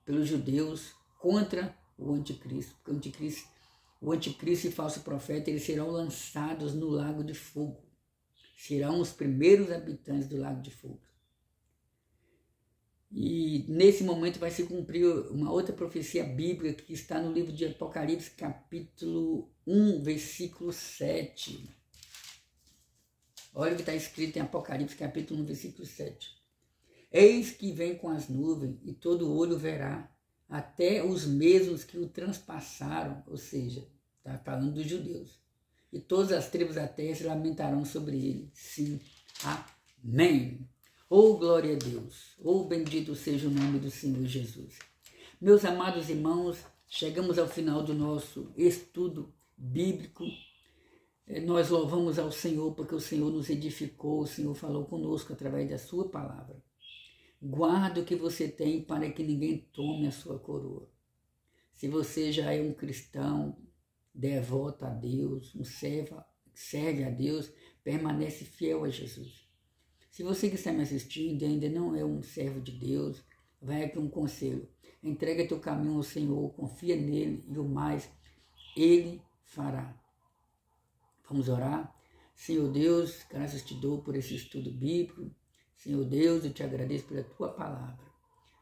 pelos judeus contra o anticristo. Porque o anticristo e falso profeta, eles serão lançados no lago de fogo. Serão os primeiros habitantes do lago de fogo. E nesse momento vai se cumprir uma outra profecia bíblica que está no livro de Apocalipse, capítulo 1, versículo 7. Olha o que está escrito em Apocalipse, capítulo 1, versículo 7. Eis que vem com as nuvens, e todo olho verá, até os mesmos que o transpassaram, ou seja, está falando dos judeus. E todas as tribos da terra se lamentarão sobre ele. Sim, amém. Oh, glória a Deus. Oh, bendito seja o nome do Senhor Jesus. Meus amados irmãos, chegamos ao final do nosso estudo bíblico. Nós louvamos ao Senhor porque o Senhor nos edificou, o Senhor falou conosco através da sua palavra. Guarda o que você tem para que ninguém tome a sua coroa. Se você já é um cristão, devoto a Deus, serve a Deus, permanece fiel a Jesus. Se você que está me assistindo ainda não é um servo de Deus, vai aqui um conselho. Entrega teu caminho ao Senhor, confia nele e o mais ele fará. Vamos orar? Senhor Deus, graças te dou por esse estudo bíblico. Senhor Deus, eu te agradeço pela tua palavra.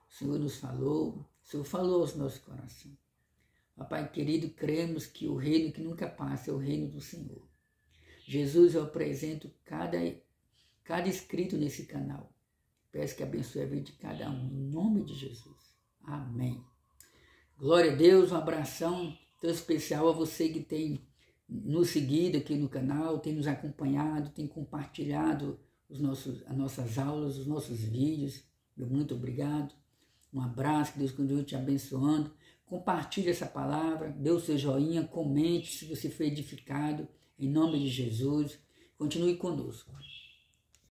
O Senhor nos falou, o Senhor falou aos nossos corações. Pai querido, cremos que o reino que nunca passa é o reino do Senhor. Jesus, eu apresento cada inscrito nesse canal. Peço que abençoe a vida de cada um, em nome de Jesus. Amém. Glória a Deus, um abração tão especial a você que tem nos seguido aqui no canal, tem nos acompanhado, tem compartilhado as nossas aulas, os nossos vídeos. Meu muito obrigado. Um abraço, que Deus continue te abençoando. Compartilhe essa palavra, dê o seu joinha, comente se você foi edificado, em nome de Jesus. Continue conosco.